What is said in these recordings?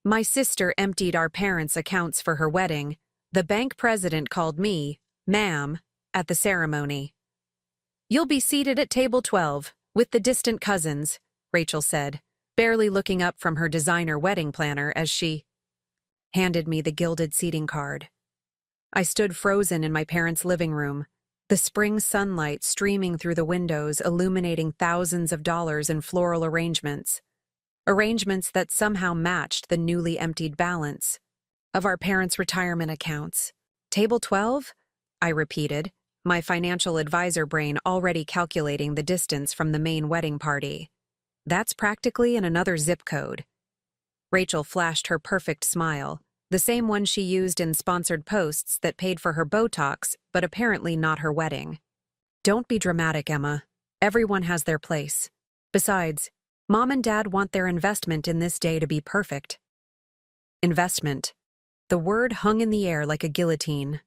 My sister emptied our parents' accounts for her wedding. The bank president called me, ma'am, at the ceremony. You'll be seated at table 12, with the distant cousins, Rachel said, barely looking up from her designer wedding planner as she handed me the gilded seating card. I stood frozen in my parents' living room, the spring sunlight streaming through the windows, illuminating thousands of dollars in floral arrangements that somehow matched the newly emptied balance of our parents' retirement accounts. Table 12? I repeated, my financial advisor brain already calculating the distance from the main wedding party. That's practically in another zip code. Rachel flashed her perfect smile, the same one she used in sponsored posts that paid for her Botox, but apparently not her wedding. Don't be dramatic, Emma. Everyone has their place. Besides, Mom and Dad want their investment in this day to be perfect. Investment. The word hung in the air like a guillotine.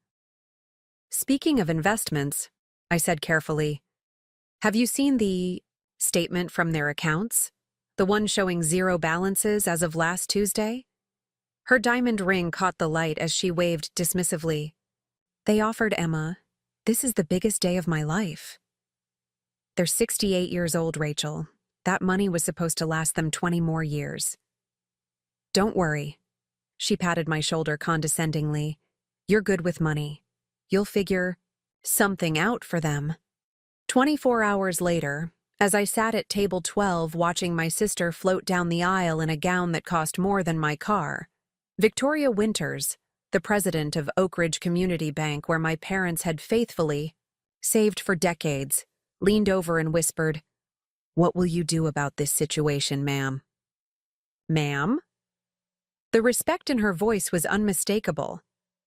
Speaking of investments, I said carefully, have you seen the statement from their accounts? The one showing zero balances as of last Tuesday? Her diamond ring caught the light as she waved dismissively. They offered Emma, this is the biggest day of my life. They're 68 years old, Rachel. That money was supposed to last them 20 more years. Don't worry. She patted my shoulder condescendingly. You're good with money. You'll figure something out for them. 24 hours later, as I sat at table 12 watching my sister float down the aisle in a gown that cost more than my car, Victoria Winters, the president of Oak Ridge Community Bank where my parents had faithfully saved for decades, leaned over and whispered, "What will you do about this situation, ma'am?" Ma'am? The respect in her voice was unmistakable.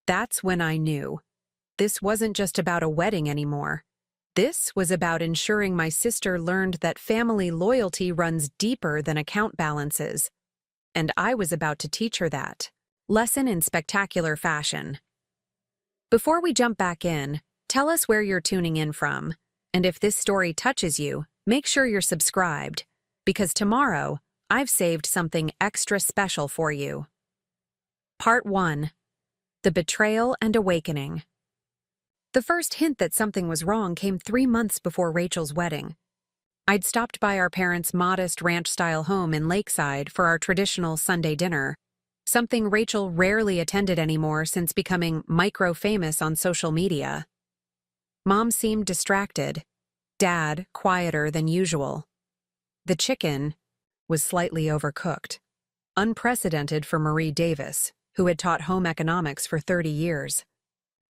That's when I knew. This wasn't just about a wedding anymore. This was about ensuring my sister learned that family loyalty runs deeper than account balances. And I was about to teach her that lesson in spectacular fashion. Before we jump back in, tell us where you're tuning in from. And if this story touches you, make sure you're subscribed, because tomorrow, I've saved something extra special for you. Part 1. The Betrayal and Awakening. The first hint that something was wrong came 3 months before Rachel's wedding. I'd stopped by our parents' modest ranch-style home in Lakeside for our traditional Sunday dinner, something Rachel rarely attended anymore since becoming micro-famous on social media. Mom seemed distracted, Dad quieter than usual. The chicken was slightly overcooked, unprecedented for Marie Davis, who had taught home economics for 30 years.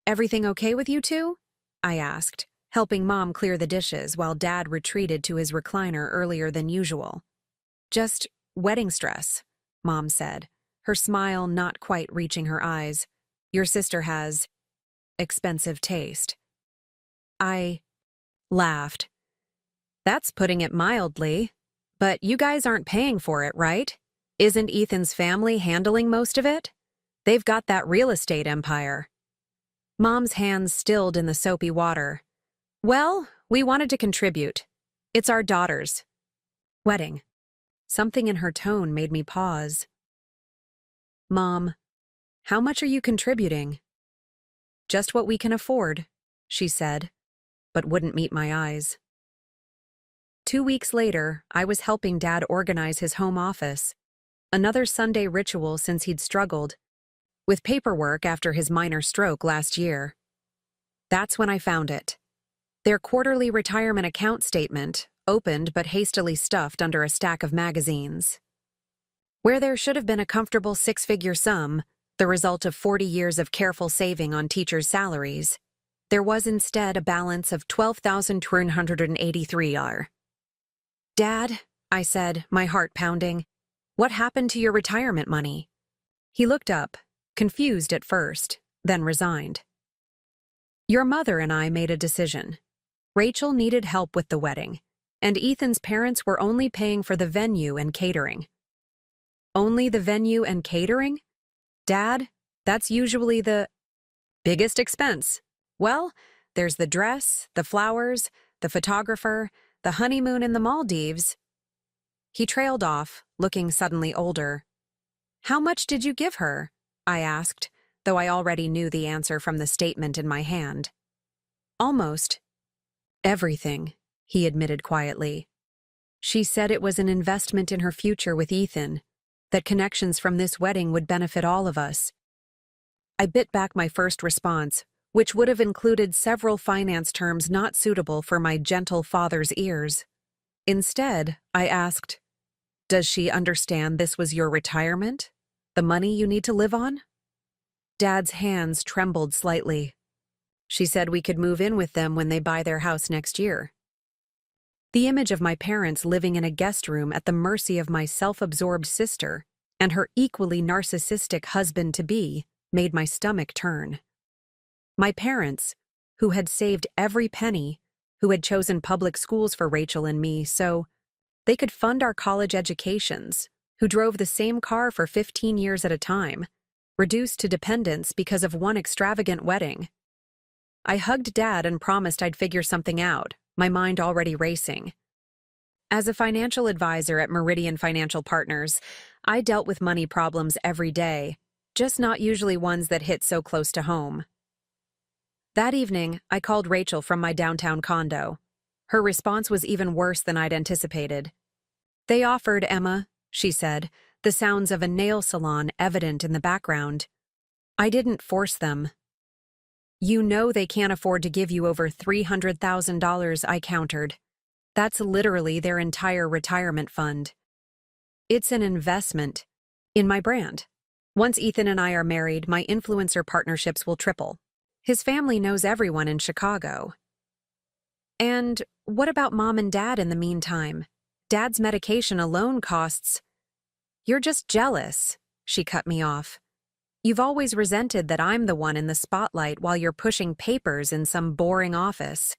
Everything okay with you two? I asked, helping Mom clear the dishes while Dad retreated to his recliner earlier than usual. Just wedding stress, Mom said, her smile not quite reaching her eyes. Your sister has expensive taste. I laughed. That's putting it mildly. But you guys aren't paying for it, right? Isn't Ethan's family handling most of it? They've got that real estate empire. Mom's hands stilled in the soapy water. Well, we wanted to contribute. It's our daughter's wedding. Something in her tone made me pause. Mom, how much are you contributing? Just what we can afford, she said, but wouldn't meet my eyes. 2 weeks later, I was helping Dad organize his home office, another Sunday ritual since he'd struggled with paperwork after his minor stroke last year. That's when I found it. Their quarterly retirement account statement, opened but hastily stuffed under a stack of magazines. Where there should have been a comfortable 6-figure sum, the result of 40 years of careful saving on teachers' salaries, there was instead a balance of $12,283. Dad, I said, my heart pounding, what happened to your retirement money? He looked up, confused at first, then resigned. Your mother and I made a decision. Rachel needed help with the wedding, and Ethan's parents were only paying for the venue and catering. Only the venue and catering? Dad, that's usually the biggest expense. Well, there's the dress, the flowers, the photographer, the honeymoon in the Maldives. He trailed off, looking suddenly older. How much did you give her? I asked, though I already knew the answer from the statement in my hand. Almost everything, he admitted quietly. She said it was an investment in her future with Ethan, that connections from this wedding would benefit all of us. I bit back my first response, which would have included several finance terms not suitable for my gentle father's ears. Instead, I asked, "Does she understand this was your retirement? The money you need to live on?" Dad's hands trembled slightly. She said we could move in with them when they buy their house next year. The image of my parents living in a guest room at the mercy of my self-absorbed sister and her equally narcissistic husband-to-be made my stomach turn. My parents, who had saved every penny, who had chosen public schools for Rachel and me so they could fund our college educations, who drove the same car for 15 years at a time, reduced to dependence because of one extravagant wedding. I hugged Dad and promised I'd figure something out, my mind already racing. As a financial advisor at Meridian Financial Partners, I dealt with money problems every day, just not usually ones that hit so close to home. That evening, I called Rachel from my downtown condo. Her response was even worse than I'd anticipated. "They offered, Emma," she said, the sounds of a nail salon evident in the background. "I didn't force them." "You know they can't afford to give you over $300,000, I countered. That's literally their entire retirement fund. It's an investment in my brand. Once Ethan and I are married, my influencer partnerships will triple. His family knows everyone in Chicago." "And what about Mom and Dad in the meantime? Dad's medication alone costs—" "You're just jealous," she cut me off. "You've always resented that I'm the one in the spotlight while you're pushing papers in some boring office.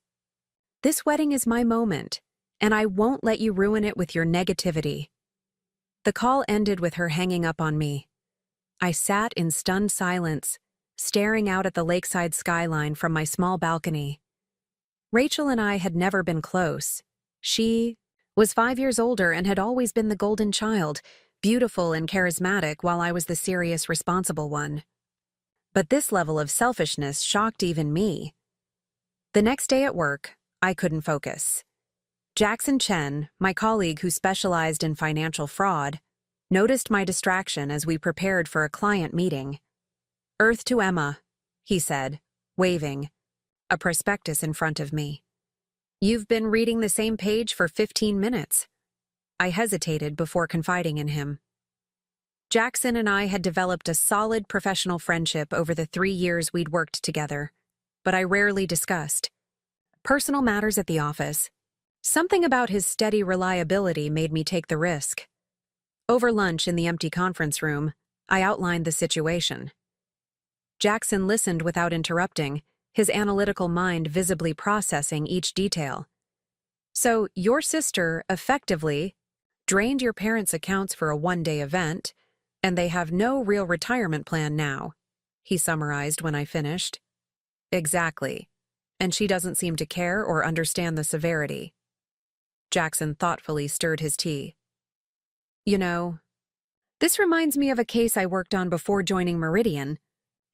This wedding is my moment, and I won't let you ruin it with your negativity." The call ended with her hanging up on me. I sat in stunned silence, staring out at the lakeside skyline from my small balcony. Rachel and I had never been close. She was 5 years older and had always been the golden child, beautiful and charismatic, while I was the serious, responsible one. But this level of selfishness shocked even me. The next day at work, I couldn't focus. Jackson Chen, my colleague who specialized in financial fraud, noticed my distraction as we prepared for a client meeting. "Earth to Emma," he said, waving, a prospectus in front of me. "You've been reading the same page for 15 minutes. I hesitated before confiding in him. Jackson and I had developed a solid professional friendship over the 3 years we'd worked together, but I rarely discussed personal matters at the office. Something about his steady reliability made me take the risk. Over lunch in the empty conference room, I outlined the situation. Jackson listened without interrupting, his analytical mind visibly processing each detail. "So your sister effectively drained your parents' accounts for a one-day event, and they have no real retirement plan now," he summarized when I finished. "Exactly. And she doesn't seem to care or understand the severity." Jackson thoughtfully stirred his tea. "You know, this reminds me of a case I worked on before joining Meridian.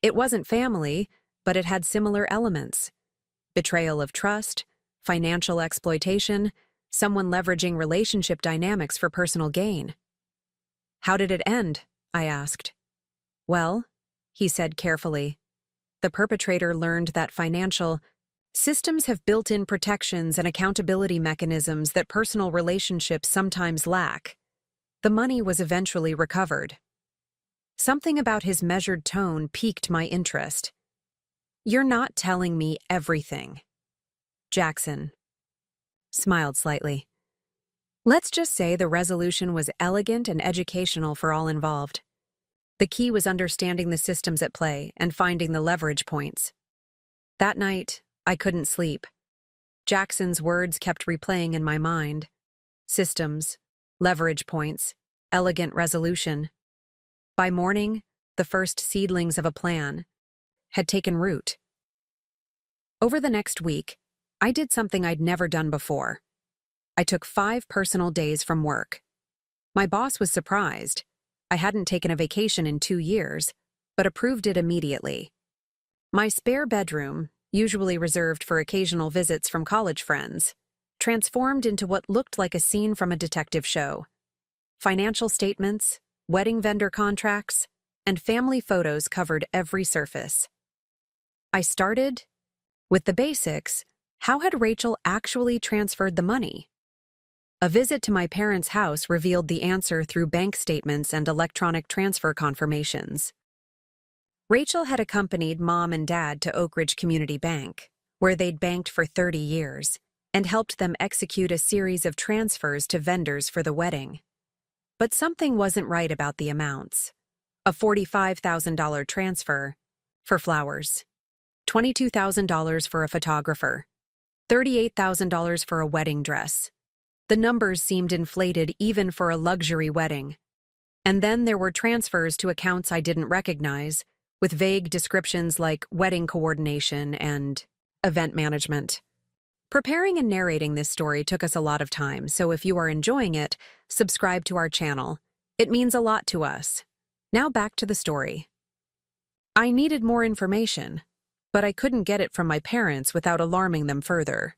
It wasn't family, but it had similar elements. Betrayal of trust, financial exploitation, someone leveraging relationship dynamics for personal gain." "How did it end?" I asked. "Well," he said carefully, "the perpetrator learned that financial systems have built-in protections and accountability mechanisms that personal relationships sometimes lack. The money was eventually recovered." Something about his measured tone piqued my interest. "You're not telling me everything." Jackson smiled slightly. "Let's just say the resolution was elegant and educational for all involved. The key was understanding the systems at play and finding the leverage points." That night, I couldn't sleep. Jackson's words kept replaying in my mind. Systems, leverage points, elegant resolution. By morning, the first seedlings of a plan had taken root. Over the next week, I did something I'd never done before. I took 5 personal days from work. My boss was surprised. I hadn't taken a vacation in 2 years, but approved it immediately. My spare bedroom, usually reserved for occasional visits from college friends, transformed into what looked like a scene from a detective show. Financial statements, wedding vendor contracts, and family photos covered every surface. I started with the basics. How had Rachel actually transferred the money? A visit to my parents' house revealed the answer through bank statements and electronic transfer confirmations. Rachel had accompanied Mom and Dad to Oak Ridge Community Bank, where they'd banked for 30 years, and helped them execute a series of transfers to vendors for the wedding. But something wasn't right about the amounts. A $45,000 transfer for flowers, $22,000 for a photographer, $38,000 for a wedding dress. The numbers seemed inflated even for a luxury wedding. And then there were transfers to accounts I didn't recognize, with vague descriptions like wedding coordination and event management. Preparing and narrating this story took us a lot of time, so if you are enjoying it, subscribe to our channel. It means a lot to us. Now back to the story. I needed more information, but I couldn't get it from my parents without alarming them further.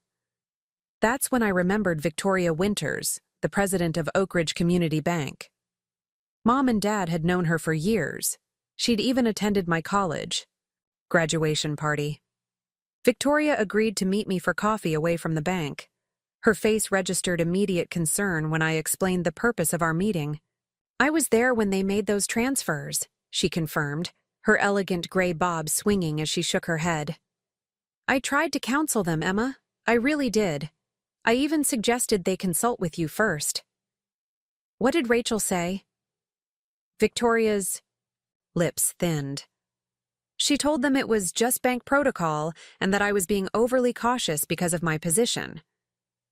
That's when I remembered Victoria Winters, the president of Oak Ridge Community Bank. Mom and Dad had known her for years. She'd even attended my college graduation party. Victoria agreed to meet me for coffee away from the bank. Her face registered immediate concern when I explained the purpose of our meeting. I was there when they made those transfers, she confirmed, her elegant gray bob swinging as she shook her head. I tried to counsel them, Emma. I really did. I even suggested they consult with you first. What did Rachel say? Victoria's lips thinned. She told them it was just bank protocol and that I was being overly cautious because of my position.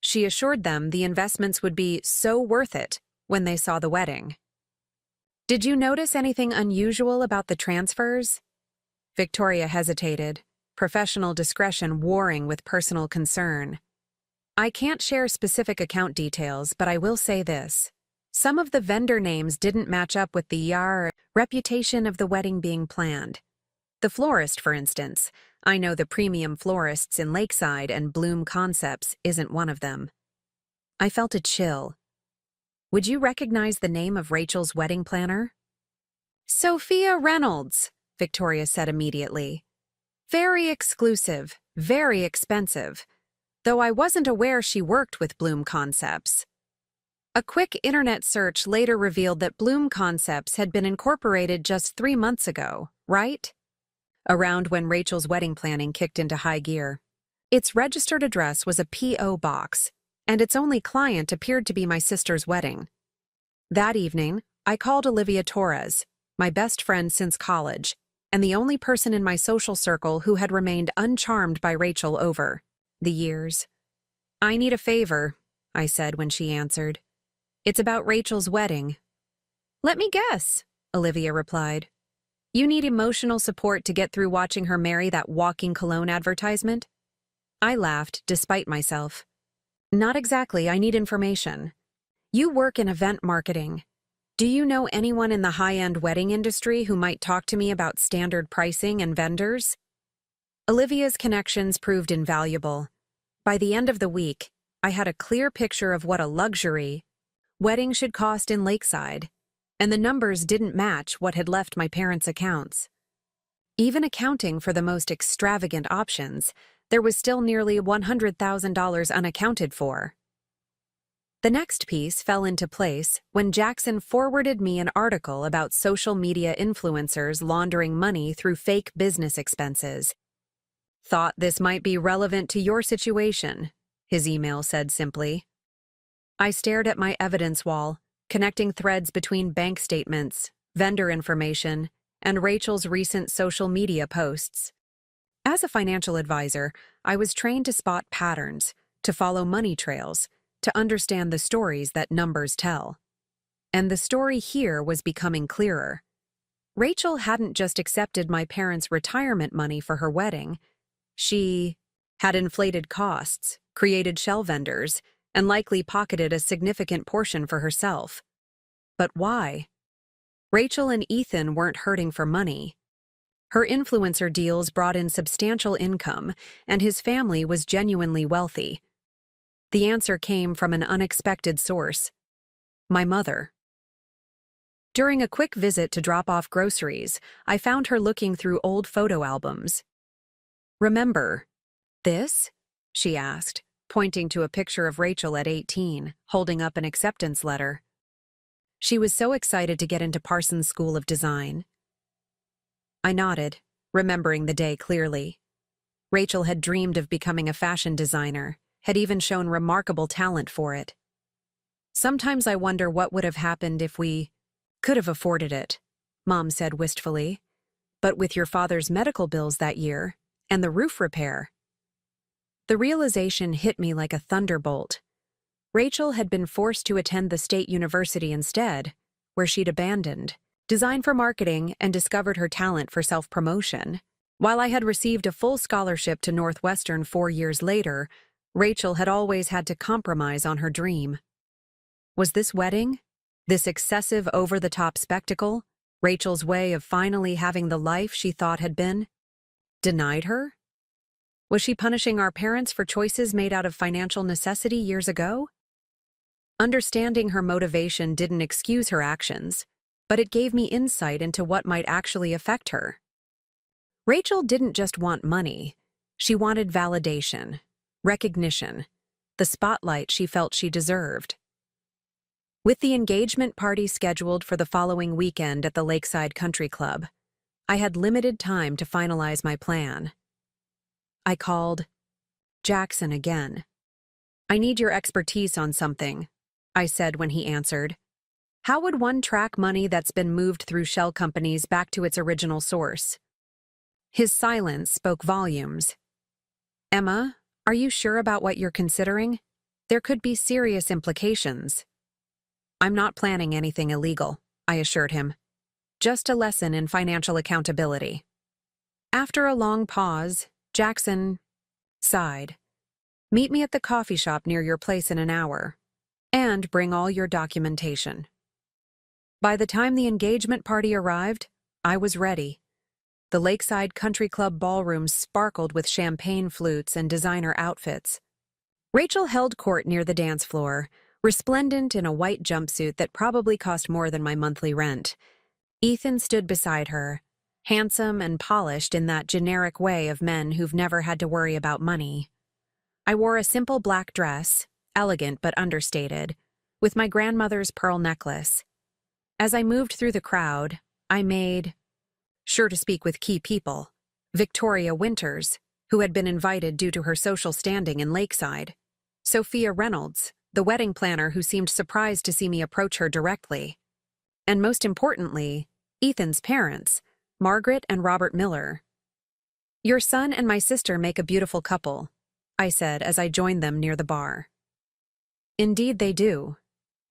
She assured them the investments would be so worth it when they saw the wedding. Did you notice anything unusual about the transfers? Victoria hesitated, professional discretion warring with personal concern. I can't share specific account details, but I will say this. Some of the vendor names didn't match up with the reputation of the wedding being planned. The florist, for instance. I know the premium florists in Lakeside, and Bloom Concepts isn't one of them. I felt a chill. Would you recognize the name of Rachel's wedding planner? Sophia Reynolds, Victoria said immediately. Very exclusive, very expensive, though I wasn't aware she worked with Bloom Concepts. A quick internet search later revealed that Bloom Concepts had been incorporated just 3 months ago, right? Around when Rachel's wedding planning kicked into high gear. Its registered address was a P.O. box, and its only client appeared to be my sister's wedding. That evening, I called Olivia Torres, my best friend since college, and the only person in my social circle who had remained uncharmed by Rachel over the years. I need a favor, I said when she answered. It's about Rachel's wedding. Let me guess, Olivia replied. You need emotional support to get through watching her marry that walking cologne advertisement? I laughed, despite myself. Not exactly, I need information. You work in event marketing. Do you know anyone in the high-end wedding industry who might talk to me about standard pricing and vendors? Olivia's connections proved invaluable. By the end of the week, I had a clear picture of what a luxury wedding should cost in Lakeside, and the numbers didn't match what had left my parents' accounts. Even accounting for the most extravagant options, there was still nearly $100,000 unaccounted for. The next piece fell into place when Jackson forwarded me an article about social media influencers laundering money through fake business expenses. Thought this might be relevant to your situation, his email said simply. I stared at my evidence wall, connecting threads between bank statements, vendor information, and Rachel's recent social media posts. As a financial advisor, I was trained to spot patterns, to follow money trails, to understand the stories that numbers tell. And the story here was becoming clearer. Rachel hadn't just accepted my parents' retirement money for her wedding. She had inflated costs, created shell vendors, and likely pocketed a significant portion for herself. But why? Rachel and Ethan weren't hurting for money. Her influencer deals brought in substantial income, and his family was genuinely wealthy. The answer came from an unexpected source: my mother. During a quick visit to drop off groceries, I found her looking through old photo albums. "Remember this?" she asked, pointing to a picture of Rachel at 18, holding up an acceptance letter. She was so excited to get into Parsons School of Design. I nodded, remembering the day clearly. Rachel had dreamed of becoming a fashion designer, had even shown remarkable talent for it. "Sometimes I wonder what would have happened if we could have afforded it," Mom said wistfully. "But with your father's medical bills that year, and the roof repair." The realization hit me like a thunderbolt. Rachel had been forced to attend the state university instead, where she'd abandoned design for marketing and discovered her talent for self-promotion. While I had received a full scholarship to Northwestern 4 years later, Rachel had always had to compromise on her dream. Was this wedding, this excessive over-the-top spectacle, Rachel's way of finally having the life she thought had been denied her? Was she punishing our parents for choices made out of financial necessity years ago? Understanding her motivation didn't excuse her actions, but it gave me insight into what might actually affect her. Rachel didn't just want money. She wanted validation, recognition, the spotlight she felt she deserved. With the engagement party scheduled for the following weekend at the Lakeside Country Club, I had limited time to finalize my plan. I called Jackson again. "I need your expertise on something," I said when he answered. "How would one track money that's been moved through shell companies back to its original source?" His silence spoke volumes. "Emma, are you sure about what you're considering? There could be serious implications." "I'm not planning anything illegal," I assured him. "Just a lesson in financial accountability." After a long pause, Jackson sighed. "Meet me at the coffee shop near your place in an hour. And bring all your documentation." By the time the engagement party arrived, I was ready. The Lakeside Country Club ballroom sparkled with champagne flutes and designer outfits. Rachel held court near the dance floor, resplendent in a white jumpsuit that probably cost more than my monthly rent. Ethan stood beside her, handsome and polished in that generic way of men who've never had to worry about money. I wore a simple black dress, elegant but understated, with my grandmother's pearl necklace. As I moved through the crowd, I made sure to speak with key people: Victoria Winters, who had been invited due to her social standing in Lakeside; Sophia Reynolds, the wedding planner who seemed surprised to see me approach her directly; and most importantly, Ethan's parents, Margaret and Robert Miller. "Your son and my sister make a beautiful couple," I said as I joined them near the bar. "Indeed they do,"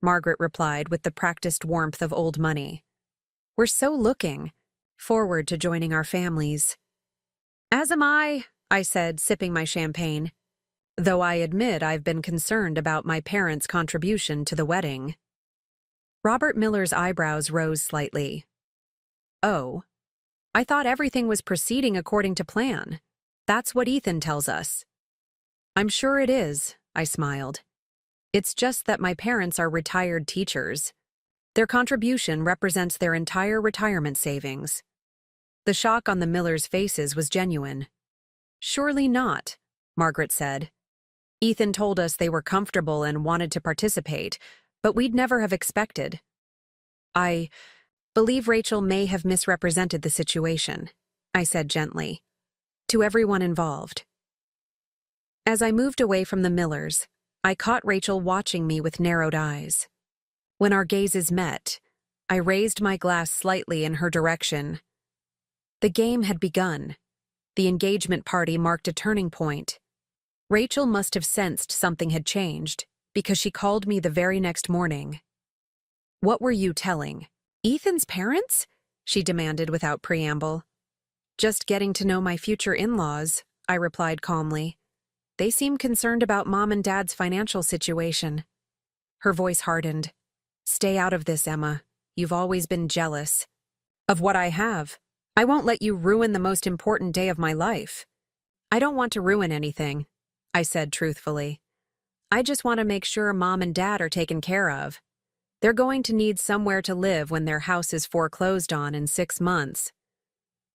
Margaret replied with the practiced warmth of old money. "We're so looking forward to joining our families." "As am I," said, sipping my champagne, though I admit I've been concerned about my parents' contribution to the wedding. Robert Miller's eyebrows rose slightly. "Oh, I thought everything was proceeding according to plan. That's what Ethan tells us." "I'm sure it is," I smiled. "It's just that my parents are retired teachers. Their contribution represents their entire retirement savings." The shock on the Millers' faces was genuine. "Surely not," Margaret said. "Ethan told us they were comfortable and wanted to participate, but we'd never have expected." "I believe Rachel may have misrepresented the situation," I said gently, "to everyone involved." As I moved away from the Millers, I caught Rachel watching me with narrowed eyes. When our gazes met, I raised my glass slightly in her direction. The game had begun. The engagement party marked a turning point. Rachel must have sensed something had changed, because she called me the very next morning. "What were you telling Ethan's parents?" she demanded without preamble. "Just getting to know my future in-laws," I replied calmly. "They seem concerned about Mom and Dad's financial situation." Her voice hardened. "Stay out of this, Emma. you've always been jealous. Of what I have. I won't let you ruin the most important day of my life. I don't want to ruin anything, I said truthfully. I just want to make sure Mom and Dad are taken care of. They're going to need somewhere to live when their house is foreclosed on in 6 months.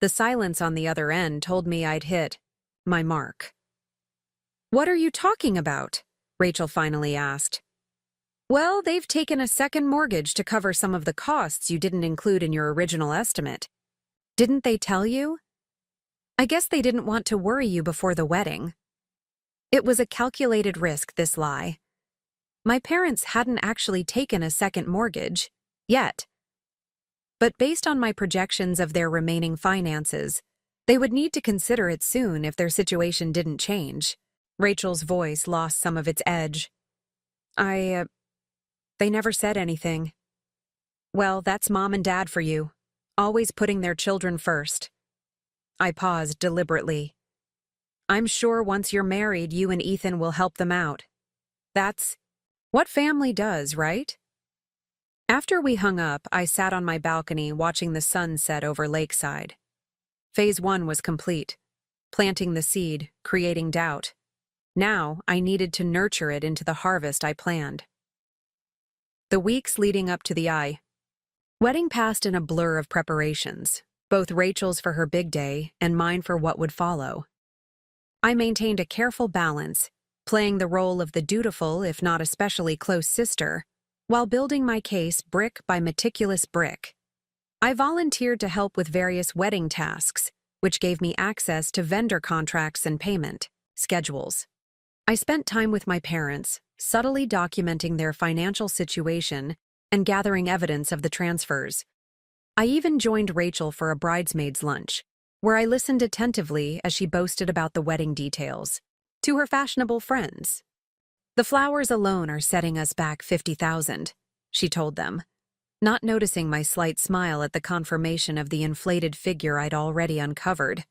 The silence on the other end told me I'd hit my mark. What are you talking about? Rachel finally asked. Well, they've taken a second mortgage to cover some of the costs you didn't include in your original estimate. Didn't they tell you? I guess they didn't want to worry you before the wedding. It was a calculated risk, this lie. My parents hadn't actually taken a second mortgage, yet. But based on my projections of their remaining finances, they would need to consider it soon if their situation didn't change. Rachel's voice lost some of its edge. They never said anything. Well, that's Mom and Dad for you, always putting their children first. I paused deliberately. I'm sure once you're married, you and Ethan will help them out. That's what family does, right? After we hung up, I sat on my balcony watching the sun set over Lakeside. Phase 1 was complete, planting the seed, creating doubt. Now I needed to nurture it into the harvest I planned. The weeks leading up to the wedding passed in a blur of preparations, both Rachel's for her big day and mine for what would follow. I maintained a careful balance, playing the role of the dutiful, if not especially close sister, while building my case brick by meticulous brick. I volunteered to help with various wedding tasks, which gave me access to vendor contracts and payment schedules. I spent time with my parents, subtly documenting their financial situation and gathering evidence of the transfers. I even joined Rachel for a bridesmaid's lunch, where I listened attentively as she boasted about the wedding details to her fashionable friends. The flowers alone are setting us back $50,000, she told them, not noticing my slight smile at the confirmation of the inflated figure I'd already uncovered.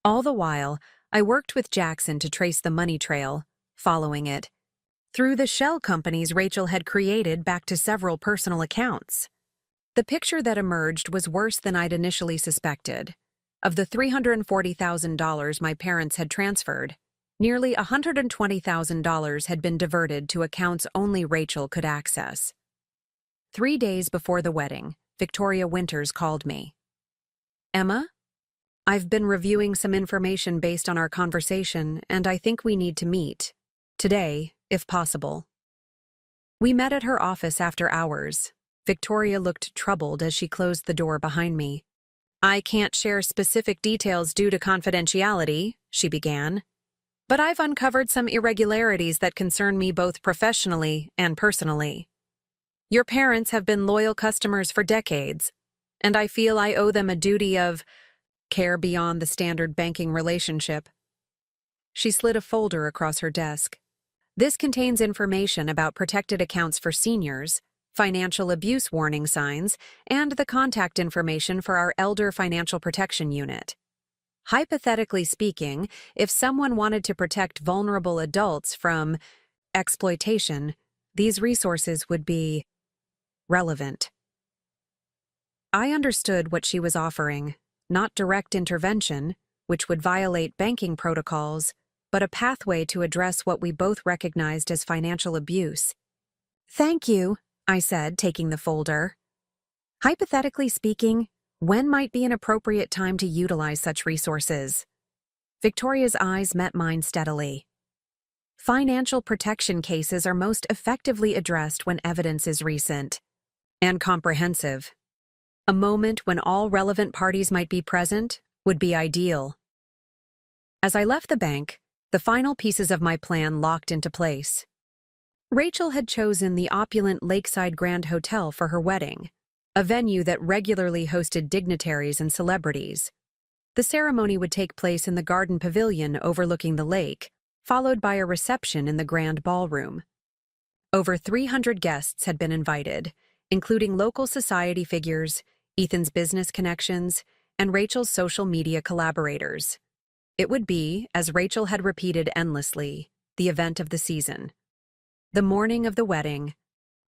All the while, I worked with Jackson to trace the money trail, following it through the shell companies Rachel had created back to several personal accounts. The picture that emerged was worse than I'd initially suspected. Of the $340,000 my parents had transferred, nearly $120,000 had been diverted to accounts only Rachel could access. 3 days before the wedding, Victoria Winters called me. Emma? I've been reviewing some information based on our conversation, and I think we need to meet. Today, if possible. We met at her office after hours. Victoria looked troubled as she closed the door behind me. I can't share specific details due to confidentiality, she began. But I've uncovered some irregularities that concern me both professionally and personally. Your parents have been loyal customers for decades, and I feel I owe them a duty of care beyond the standard banking relationship. She slid a folder across her desk. This contains information about protected accounts for seniors, financial abuse warning signs, and the contact information for our Elder Financial Protection Unit. Hypothetically speaking, if someone wanted to protect vulnerable adults from exploitation, these resources would be relevant. I understood what she was offering, not direct intervention, which would violate banking protocols, but a pathway to address what we both recognized as financial abuse. Thank you, I said, taking the folder. Hypothetically speaking, when might be an appropriate time to utilize such resources? Victoria's eyes met mine steadily. Financial protection cases are most effectively addressed when evidence is recent and comprehensive. A moment when all relevant parties might be present would be ideal. As I left the bank, the final pieces of my plan locked into place. Rachel had chosen the opulent Lakeside Grand Hotel for her wedding, a venue that regularly hosted dignitaries and celebrities. The ceremony would take place in the garden pavilion overlooking the lake, followed by a reception in the grand ballroom. Over 300 guests had been invited, including local society figures, Ethan's business connections, and Rachel's social media collaborators. It would be, as Rachel had repeated endlessly, the event of the season. The morning of the wedding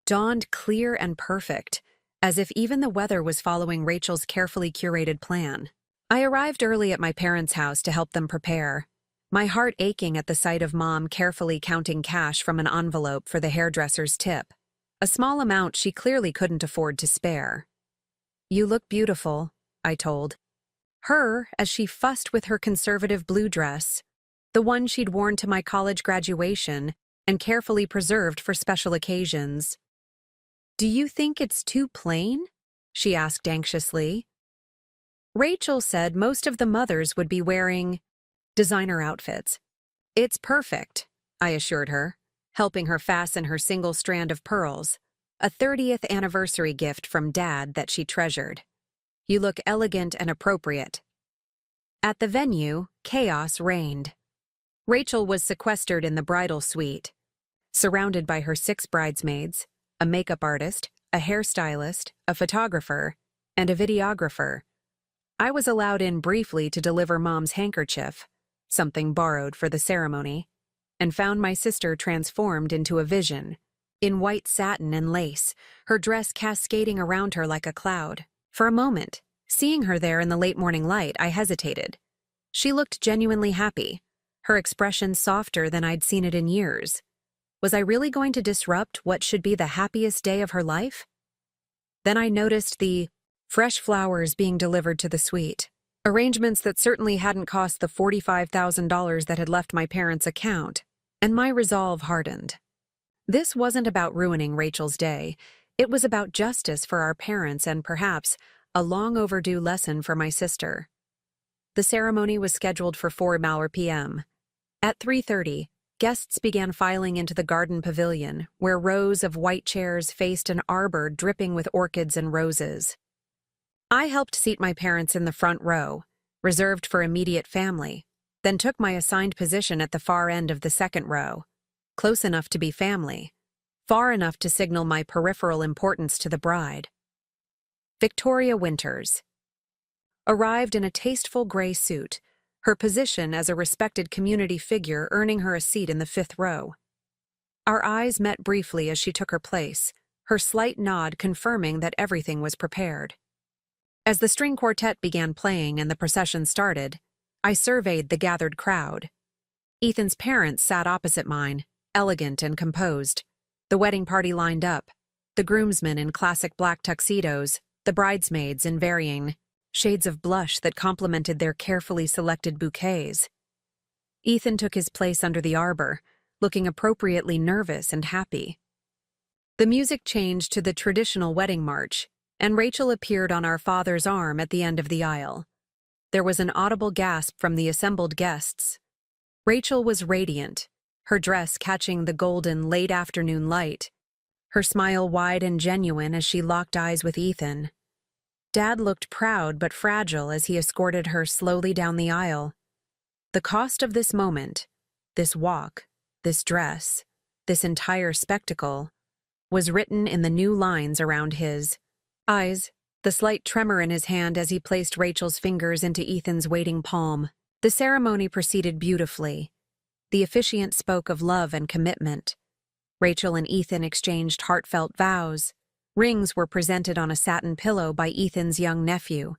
dawned clear and perfect as if even the weather was following Rachel's carefully curated plan. I arrived early at my parents' house to help them prepare, my heart aching at the sight of Mom carefully counting cash from an envelope for the hairdresser's tip, a small amount she clearly couldn't afford to spare. "You look beautiful," I told her as she fussed with her conservative blue dress, the one she'd worn to my college graduation and carefully preserved for special occasions. "Do you think it's too plain?" she asked anxiously. Rachel said most of the mothers would be wearing designer outfits. "It's perfect," I assured her, helping her fasten her single strand of pearls, a 30th anniversary gift from Dad that she treasured. "You look elegant and appropriate." At the venue, chaos reigned. Rachel was sequestered in the bridal suite, surrounded by her 6 bridesmaids, a makeup artist, a hairstylist, a photographer, and a videographer. I was allowed in briefly to deliver Mom's handkerchief, something borrowed for the ceremony, and found my sister transformed into a vision, in white satin and lace, her dress cascading around her like a cloud. For a moment, seeing her there in the late morning light, I hesitated. She looked genuinely happy, her expression softer than I'd seen it in years. Was I really going to disrupt what should be the happiest day of her life? Then I noticed the fresh flowers being delivered to the suite, arrangements that certainly hadn't cost the $45,000 that had left my parents' account, and my resolve hardened. This wasn't about ruining Rachel's day. It was about justice for our parents and perhaps a long overdue lesson for my sister. The ceremony was scheduled for 4 p.m. At 3:30, guests began filing into the garden pavilion, where rows of white chairs faced an arbor dripping with orchids and roses. I helped seat my parents in the front row, reserved for immediate family, then took my assigned position at the far end of the second row, close enough to be family, far enough to signal my peripheral importance to the bride. Victoria Winters arrived in a tasteful gray suit, her position as a respected community figure earning her a seat in the 5th row. Our eyes met briefly as she took her place, her slight nod confirming that everything was prepared. As the string quartet began playing and the procession started, I surveyed the gathered crowd. Ethan's parents sat opposite mine, elegant and composed. The wedding party lined up, the groomsmen in classic black tuxedos, the bridesmaids in varying shades of blush that complemented their carefully selected bouquets. Ethan took his place under the arbor, looking appropriately nervous and happy. The music changed to the traditional wedding march, and Rachel appeared on our father's arm at the end of the aisle. There was an audible gasp from the assembled guests. Rachel was radiant, her dress catching the golden late-afternoon light, her smile wide and genuine as she locked eyes with Ethan. Dad looked proud but fragile as he escorted her slowly down the aisle. The cost of this moment, this walk, this dress, this entire spectacle, was written in the new lines around his eyes, the slight tremor in his hand as he placed Rachel's fingers into Ethan's waiting palm. The ceremony proceeded beautifully. The officiant spoke of love and commitment. Rachel and Ethan exchanged heartfelt vows. Rings were presented on a satin pillow by Ethan's young nephew.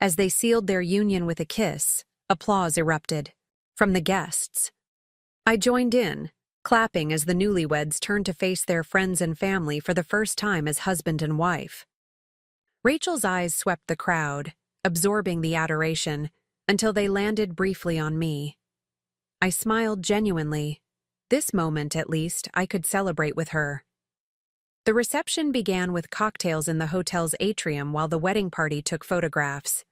As they sealed their union with a kiss, applause erupted from the guests. I joined in, clapping as the newlyweds turned to face their friends and family for the first time as husband and wife. Rachel's eyes swept the crowd, absorbing the adoration, until they landed briefly on me. I smiled genuinely. This moment, at least, I could celebrate with her. The reception began with cocktails in the hotel's atrium while the wedding party took photographs.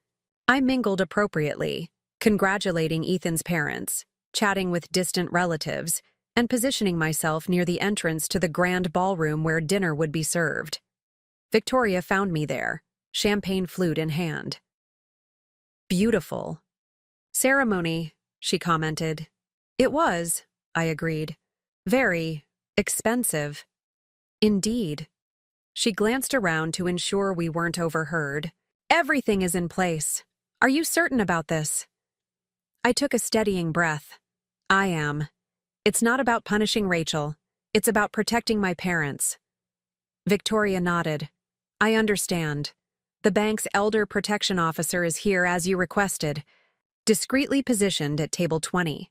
I mingled appropriately, congratulating Ethan's parents, chatting with distant relatives, and positioning myself near the entrance to the grand ballroom where dinner would be served. Victoria found me there, champagne flute in hand. "Beautiful." "Ceremony," she commented. "It was," I agreed. "Very expensive." "Indeed." She glanced around to ensure we weren't overheard. "Everything is in place. Are you certain about this?" I took a steadying breath. "I am. It's not about punishing Rachel. It's about protecting my parents." Victoria nodded. I understand. The bank's elder protection officer is here as you requested, discreetly positioned at table 20.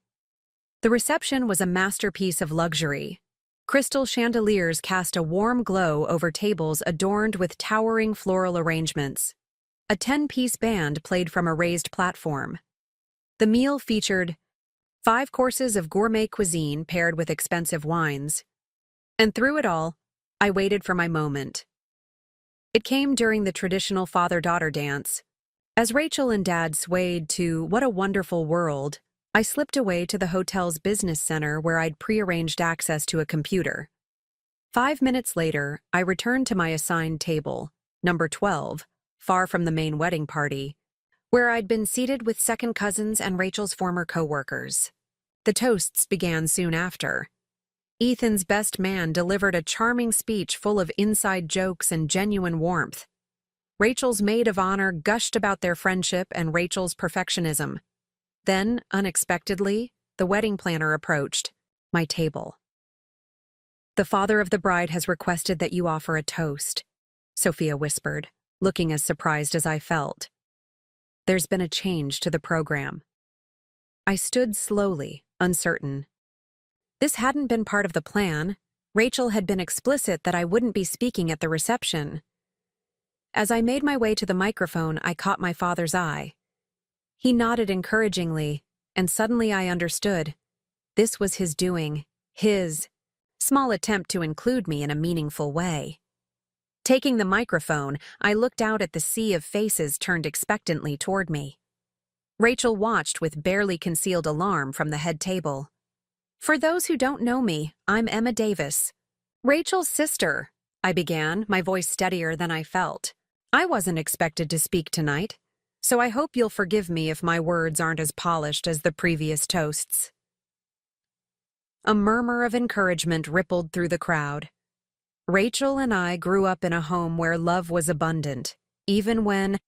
The reception was a masterpiece of luxury. Crystal chandeliers cast a warm glow over tables adorned with towering floral arrangements. A 10-piece band played from a raised platform. The meal featured 5 courses of gourmet cuisine paired with expensive wines. And through it all, I waited for my moment. It came during the traditional father-daughter dance. As Rachel and Dad swayed to "What a Wonderful World," I slipped away to the hotel's business center where I'd prearranged access to a computer. 5 minutes later, I returned to my assigned table, number 12, far from the main wedding party, where I'd been seated with second cousins and Rachel's former co-workers. The toasts began soon after. Ethan's best man delivered a charming speech full of inside jokes and genuine warmth. Rachel's maid of honor gushed about their friendship and Rachel's perfectionism. Then, unexpectedly, the wedding planner approached my table. "The father of the bride has requested that you offer a toast," Sophia whispered, looking as surprised as I felt. "There's been a change to the program." I stood slowly, uncertain. This hadn't been part of the plan. Rachel had been explicit that I wouldn't be speaking at the reception. As I made my way to the microphone, I caught my father's eye. He nodded encouragingly, and suddenly I understood. This was his doing, his small attempt to include me in a meaningful way. Taking the microphone, I looked out at the sea of faces turned expectantly toward me. Rachel watched with barely concealed alarm from the head table. "For those who don't know me, I'm Emma Davis, Rachel's sister," I began, my voice steadier than I felt. "I wasn't expected to speak tonight, so I hope you'll forgive me if my words aren't as polished as the previous toasts." A murmur of encouragement rippled through the crowd. Rachel and I grew up in a home where love was abundant, even when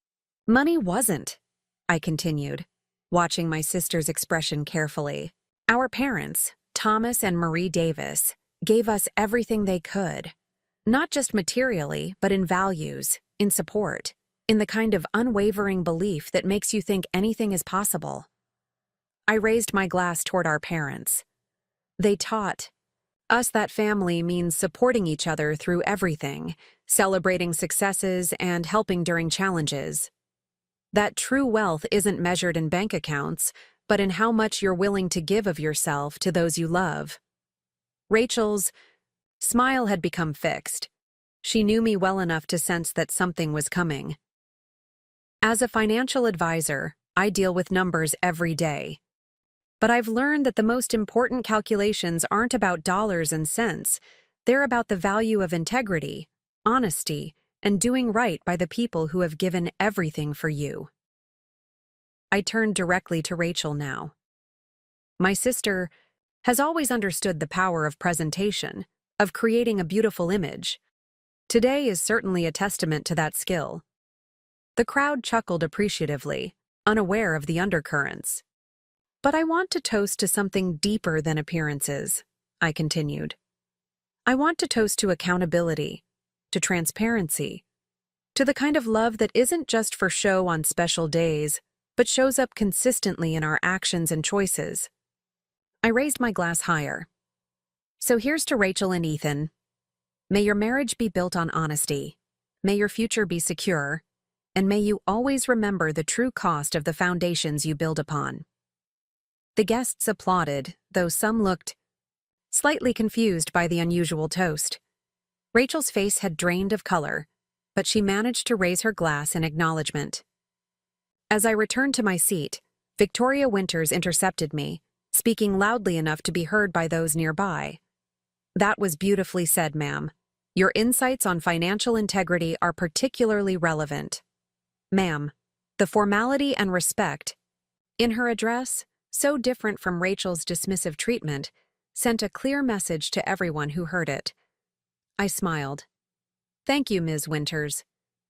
money wasn't, I continued, watching my sister's expression carefully. Our parents, Thomas and Marie Davis, gave us everything they could, not just materially, but in values, in support, in the kind of unwavering belief that makes you think anything is possible. I raised my glass toward our parents. They taught us that family means supporting each other through everything, celebrating successes and helping during challenges. That true wealth isn't measured in bank accounts, but in how much you're willing to give of yourself to those you love. Rachel's smile had become fixed. She knew me well enough to sense that something was coming. As a financial advisor, I deal with numbers every day. But I've learned that the most important calculations aren't about dollars and cents. They're about the value of integrity, honesty, and doing right by the people who have given everything for you. I turned directly to Rachel now. My sister has always understood the power of presentation, of creating a beautiful image. Today is certainly a testament to that skill. The crowd chuckled appreciatively, unaware of the undercurrents. "But I want to toast to something deeper than appearances," I continued. "I want to toast to accountability, to transparency, to the kind of love that isn't just for show on special days, but shows up consistently in our actions and choices." I raised my glass higher. "So here's to Rachel and Ethan. May your marriage be built on honesty. May your future be secure. And may you always remember the true cost of the foundations you build upon." The guests applauded, though some looked slightly confused by the unusual toast. Rachel's face had drained of color, but she managed to raise her glass in acknowledgement. As I returned to my seat, Victoria Winters intercepted me, speaking loudly enough to be heard by those nearby. "That was beautifully said, ma'am. Your insights on financial integrity are particularly relevant." "Ma'am," the formality and respect in her address, so different from Rachel's dismissive treatment, sent a clear message to everyone who heard it. I smiled. "Thank you, Ms. Winters.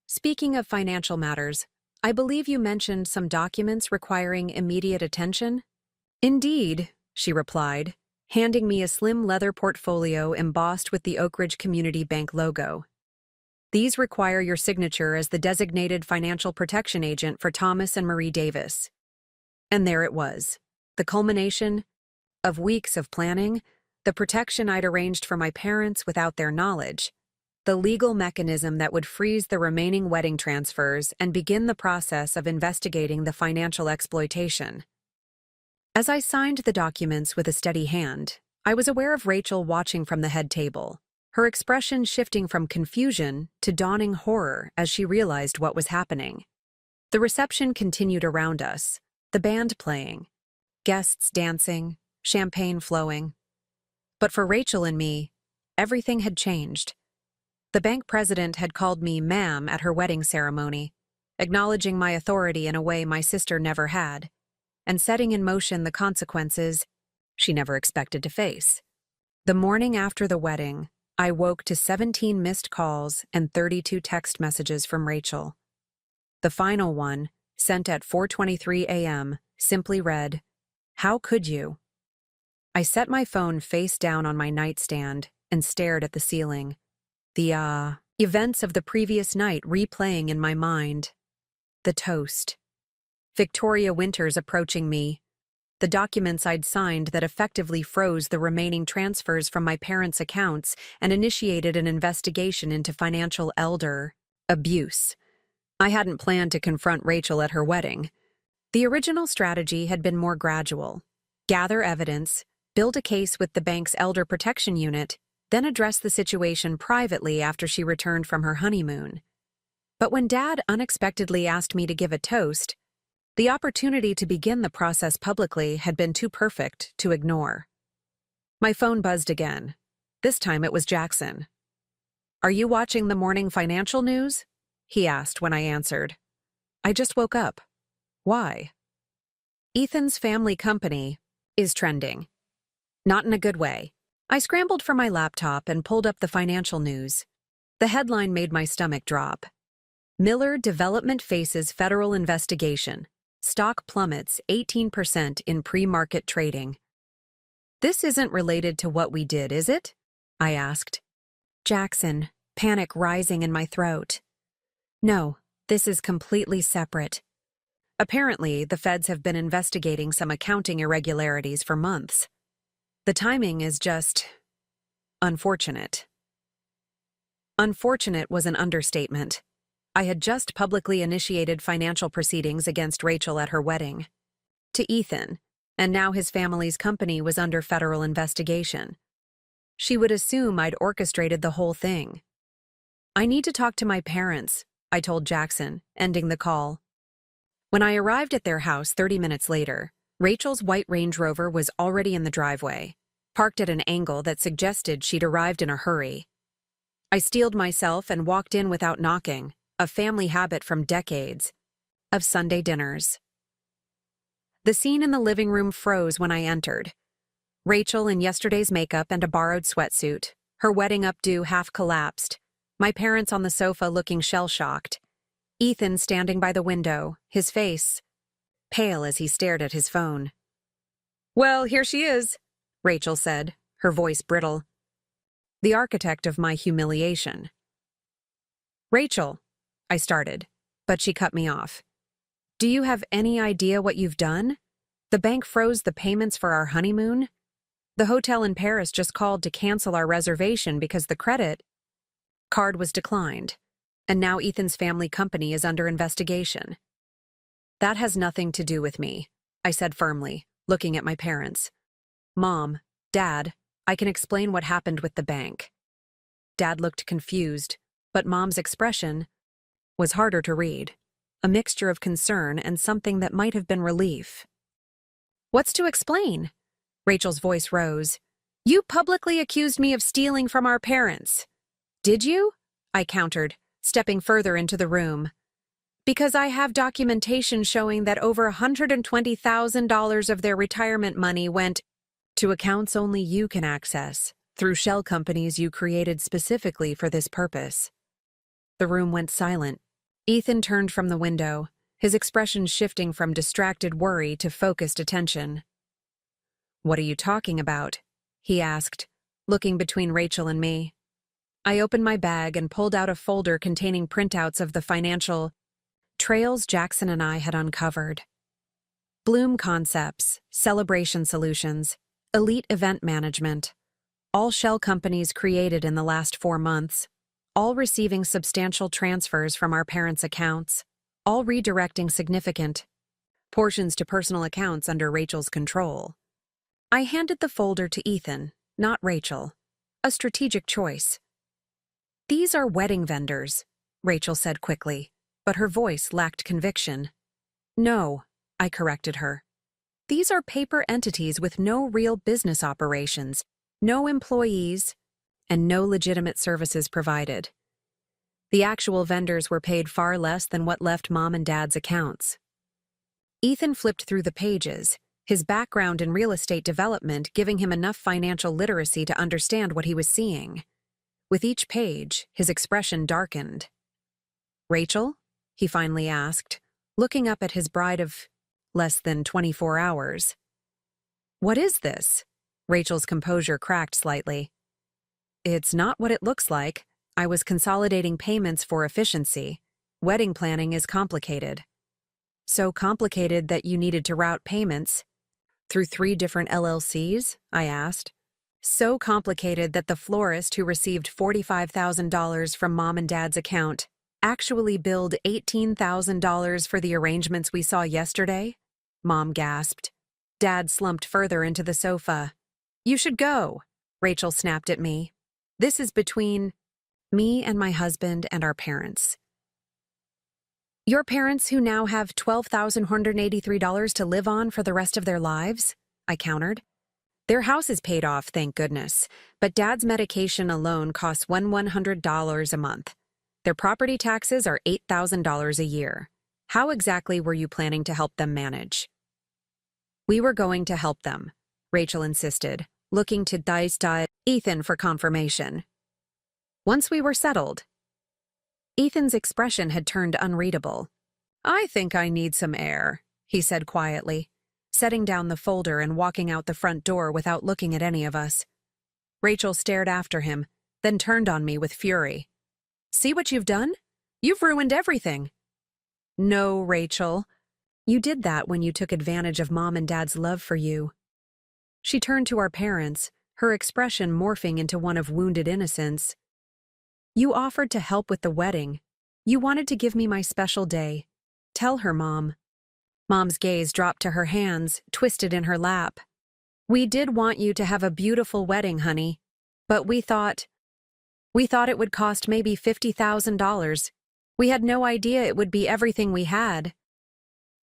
Speaking of financial matters, I believe you mentioned some documents requiring immediate attention?" "Indeed," she replied, handing me a slim leather portfolio embossed with the Oak Ridge Community Bank logo. These require your signature as the designated financial protection agent for Thomas and Marie Davis. And there it was, the culmination of weeks of planning, the protection I'd arranged for my parents without their knowledge, the legal mechanism that would freeze the remaining wedding transfers and begin the process of investigating the financial exploitation. As I signed the documents with a steady hand, I was aware of Rachel watching from the head table, her expression shifting from confusion to dawning horror as she realized what was happening. The reception continued around us, the band playing, guests dancing, champagne flowing. But for Rachel and me, everything had changed. The bank president had called me ma'am at her wedding ceremony, acknowledging my authority in a way my sister never had, and setting in motion the consequences she never expected to face. The morning after the wedding, I woke to 17 missed calls and 32 text messages from Rachel. The final one, sent at 4:23 a.m., simply read, "How could you?" I set my phone face down on my nightstand and stared at the ceiling, the events of the previous night replaying in my mind. The toast. Victoria Winters approaching me. The documents I'd signed that effectively froze the remaining transfers from my parents' accounts and initiated an investigation into financial elder abuse. I hadn't planned to confront Rachel at her wedding. The original strategy had been more gradual. Gather evidence, build a case with the bank's elder protection unit, then address the situation privately after she returned from her honeymoon. But when Dad unexpectedly asked me to give a toast, the opportunity to begin the process publicly had been too perfect to ignore. My phone buzzed again. This time it was Jackson. "Are you watching the morning financial news?" he asked when I answered. "I just woke up." "Why?" "Ethan's family company is trending." Not in a good way. I scrambled for my laptop and pulled up the financial news. The headline made my stomach drop. "Miller Development faces federal investigation. Stock plummets 18% in pre-market trading." "This isn't related to what we did, is it?" I asked. Jackson, panic rising in my throat. "No, this is completely separate. Apparently, the feds have been investigating some accounting irregularities for months. The timing is just unfortunate." Unfortunate was an understatement. I had just publicly initiated financial proceedings against Rachel at her wedding to Ethan, and now his family's company was under federal investigation. She would assume I'd orchestrated the whole thing. "I need to talk to my parents," I told Jackson, ending the call. When I arrived at their house 30 minutes later, Rachel's white Range Rover was already in the driveway, parked at an angle that suggested she'd arrived in a hurry. I steeled myself and walked in without knocking, a family habit from decades of Sunday dinners. The scene in the living room froze when I entered. Rachel in yesterday's makeup and a borrowed sweatsuit, her wedding updo half collapsed, my parents on the sofa looking shell-shocked, Ethan standing by the window, his face pale as he stared at his phone. "Well, here she is," Rachel said, her voice brittle. The architect of my humiliation. "Rachel," I started, but she cut me off. "Do you have any idea what you've done? The bank froze the payments for our honeymoon. The hotel in Paris just called to cancel our reservation because the credit card was declined, and now Ethan's family company is under investigation." "That has nothing to do with me," I said firmly, looking at my parents. "Mom, Dad, I can explain what happened with the bank." Dad looked confused, but Mom's expression was harder to read, a mixture of concern and something that might have been relief. "What's to explain?" Rachel's voice rose. "You publicly accused me of stealing from our parents." "Did you?" I countered, stepping further into the room. "Because I have documentation showing that over $120,000 of their retirement money went to accounts only you can access, through shell companies you created specifically for this purpose." The room went silent. Ethan turned from the window, his expression shifting from distracted worry to focused attention. "What are you talking about?" he asked, looking between Rachel and me. I opened my bag and pulled out a folder containing printouts of the financial trails Jackson and I had uncovered. Bloom Concepts, Celebration Solutions, Elite Event Management, all shell companies created in the last 4 months, all receiving substantial transfers from our parents' accounts, all redirecting significant portions to personal accounts under Rachel's control. I handed the folder to Ethan, not Rachel. A strategic choice. "These are wedding vendors," Rachel said quickly, but her voice lacked conviction. "No," I corrected her. "These are paper entities with no real business operations, no employees, and no legitimate services provided. The actual vendors were paid far less than what left Mom and Dad's accounts." Ethan flipped through the pages, his background in real estate development giving him enough financial literacy to understand what he was seeing. With each page, his expression darkened. "Rachel?" he finally asked, looking up at his bride of less than 24 hours. "What is this?" Rachel's composure cracked slightly. "It's not what it looks like. I was consolidating payments for efficiency. Wedding planning is complicated." "So complicated that you needed to route payments through 3 different LLCs?" I asked. "So complicated that the florist who received $45,000 from Mom and Dad's account actually billed $18,000 for the arrangements we saw yesterday?" Mom gasped. Dad slumped further into the sofa. "You should go," Rachel snapped at me. "This is between me and my husband and our parents." "Your parents who now have $12,183 to live on for the rest of their lives?" I countered. "Their house is paid off, thank goodness, but Dad's medication alone costs $100 a month. Their property taxes are $8,000 a year. How exactly were you planning to help them manage?" "We were going to help them," Rachel insisted, looking to Ethan for confirmation. "Once we were settled." Ethan's expression had turned unreadable. "I think I need some air," he said quietly, setting down the folder and walking out the front door without looking at any of us. Rachel stared after him, then turned on me with fury. "See what you've done? You've ruined everything." "No, Rachel. You did that when you took advantage of Mom and Dad's love for you." She turned to our parents, her expression morphing into one of wounded innocence. "You offered to help with the wedding. You wanted to give me my special day. Tell her, Mom." Mom's gaze dropped to her hands, twisted in her lap. "We did want you to have a beautiful wedding, honey, but we thought it would cost maybe $50,000. We had no idea it would be everything we had.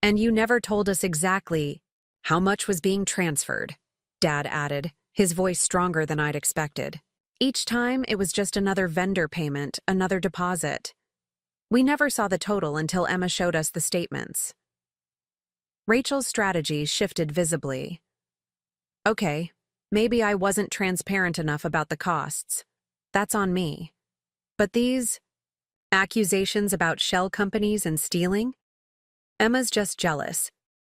And you never told us exactly how much was being transferred," Dad added, his voice stronger than I'd expected. "Each time it was just another vendor payment, another deposit. We never saw the total until Emma showed us the statements." Rachel's strategy shifted visibly. "Okay, maybe I wasn't transparent enough about the costs. That's on me. But these accusations about shell companies and stealing? Emma's just jealous.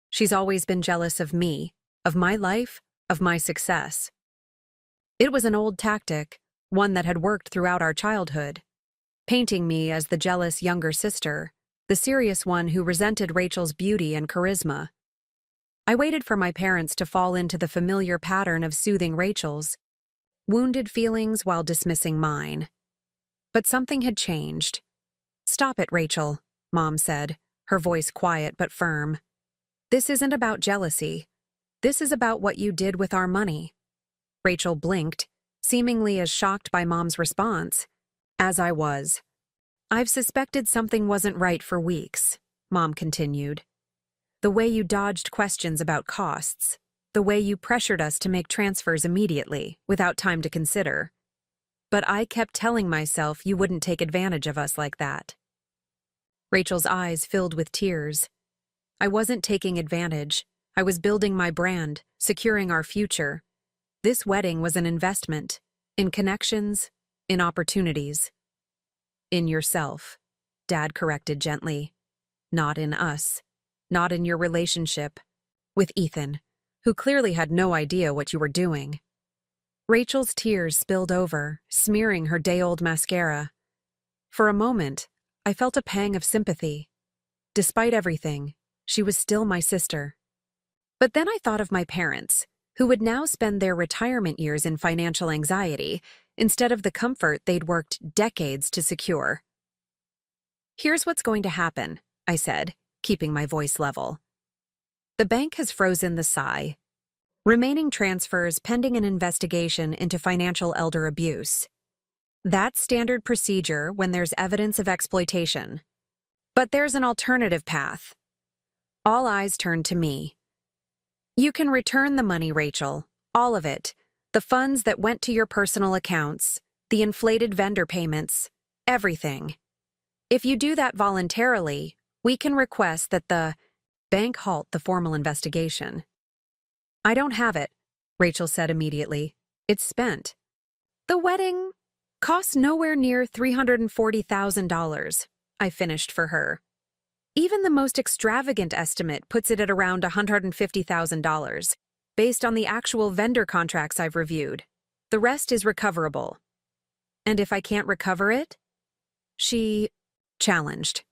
She's always been jealous of me, of my life, of my success." It was an old tactic, one that had worked throughout our childhood, painting me as the jealous younger sister, the serious one who resented Rachel's beauty and charisma. I waited for my parents to fall into the familiar pattern of soothing Rachel's wounded feelings while dismissing mine. But something had changed. "Stop it, Rachel," Mom said, her voice quiet but firm. "This isn't about jealousy. This is about what you did with our money." Rachel blinked, seemingly as shocked by Mom's response as I was. "I've suspected something wasn't right for weeks," Mom continued. "The way you dodged questions about costs, the way you pressured us to make transfers immediately, without time to consider. But I kept telling myself you wouldn't take advantage of us like that." Rachel's eyes filled with tears. "I wasn't taking advantage. I was building my brand, securing our future. This wedding was an investment, in connections, in opportunities." "In yourself," Dad corrected gently. "Not in us. Not in your relationship with Ethan, who clearly had no idea what you were doing." Rachel's tears spilled over, smearing her day-old mascara. For a moment, I felt a pang of sympathy. Despite everything, she was still my sister. But then I thought of my parents, who would now spend their retirement years in financial anxiety instead of the comfort they'd worked decades to secure. "Here's what's going to happen," I said, keeping my voice level. "The bank has frozen the SI. Remaining transfers pending an investigation into financial elder abuse. That's standard procedure when there's evidence of exploitation. But there's an alternative path." All eyes turned to me. "You can return the money, Rachel. All of it. The funds that went to your personal accounts, the inflated vendor payments, everything. If you do that voluntarily, we can request that the bank halt the formal investigation." "I don't have it," Rachel said immediately. "It's spent." "The wedding costs nowhere near $340,000, I finished for her. "Even the most extravagant estimate puts it at around $150,000, based on the actual vendor contracts I've reviewed. The rest is recoverable." "And if I can't recover it?" she challenged.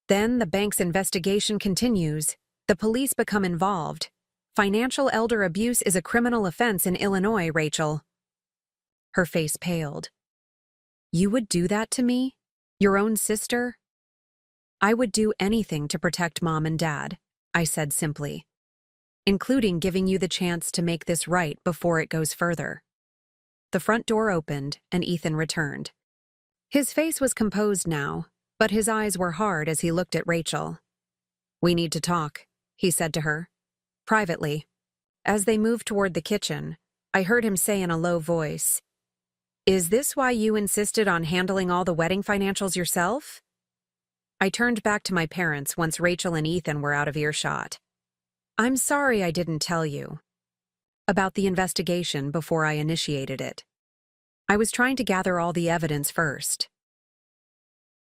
"Then the bank's investigation continues. The police become involved. Financial elder abuse is a criminal offense in Illinois, Rachel." Her face paled. "You would do that to me? Your own sister?" "I would do anything to protect Mom and Dad," I said simply, "including giving you the chance to make this right before it goes further." The front door opened and Ethan returned. His face was composed now, but his eyes were hard as he looked at Rachel. "We need to talk," he said to her, privately. As they moved toward the kitchen, I heard him say in a low voice, "Is this why you insisted on handling all the wedding financials yourself?" I turned back to my parents once Rachel and Ethan were out of earshot. "I'm sorry I didn't tell you about the investigation before I initiated it. I was trying to gather all the evidence first."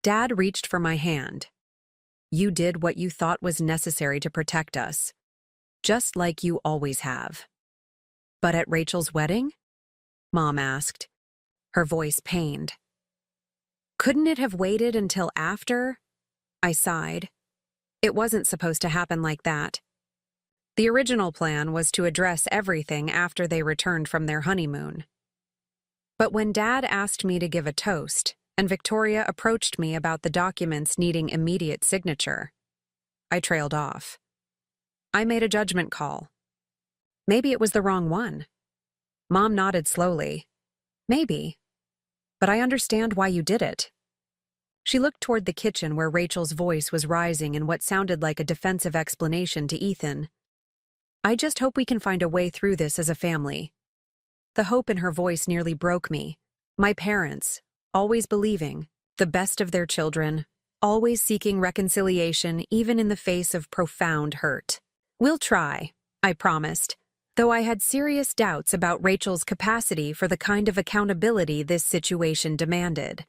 Dad reached for my hand. "You did what you thought was necessary to protect us, just like you always have." "But at Rachel's wedding?" Mom asked, her voice pained. "Couldn't it have waited until after?" I sighed. "It wasn't supposed to happen like that. The original plan was to address everything after they returned from their honeymoon. But when Dad asked me to give a toast, and Victoria approached me about the documents needing immediate signature, I trailed off. I made a judgment call. Maybe it was the wrong one." Mom nodded slowly. "Maybe. But I understand why you did it." She looked toward the kitchen where Rachel's voice was rising in what sounded like a defensive explanation to Ethan. "I just hope we can find a way through this as a family." The hope in her voice nearly broke me. My parents, always believing the best of their children, always seeking reconciliation even in the face of profound hurt. "We'll try," I promised, though I had serious doubts about Rachel's capacity for the kind of accountability this situation demanded.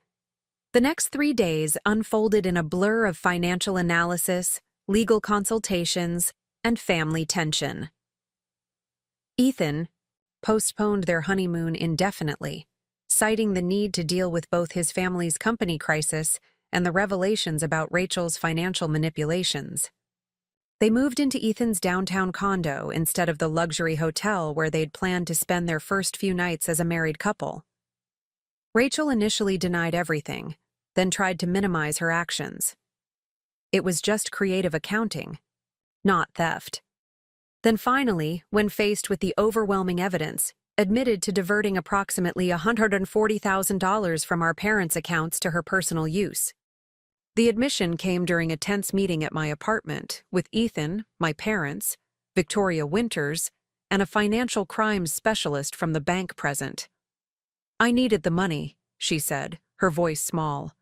The next 3 days unfolded in a blur of financial analysis, legal consultations, and family tension. Ethan postponed their honeymoon indefinitely, citing the need to deal with both his family's company crisis and the revelations about Rachel's financial manipulations. They moved into Ethan's downtown condo instead of the luxury hotel where they'd planned to spend their first few nights as a married couple. Rachel initially denied everything, then tried to minimize her actions. It was just creative accounting, not theft. Then finally, when faced with the overwhelming evidence, admitted to diverting approximately $140,000 from our parents' accounts to her personal use. The admission came during a tense meeting at my apartment with Ethan, my parents, Victoria Winters, and a financial crimes specialist from the bank present. "I needed the money," she said, her voice small.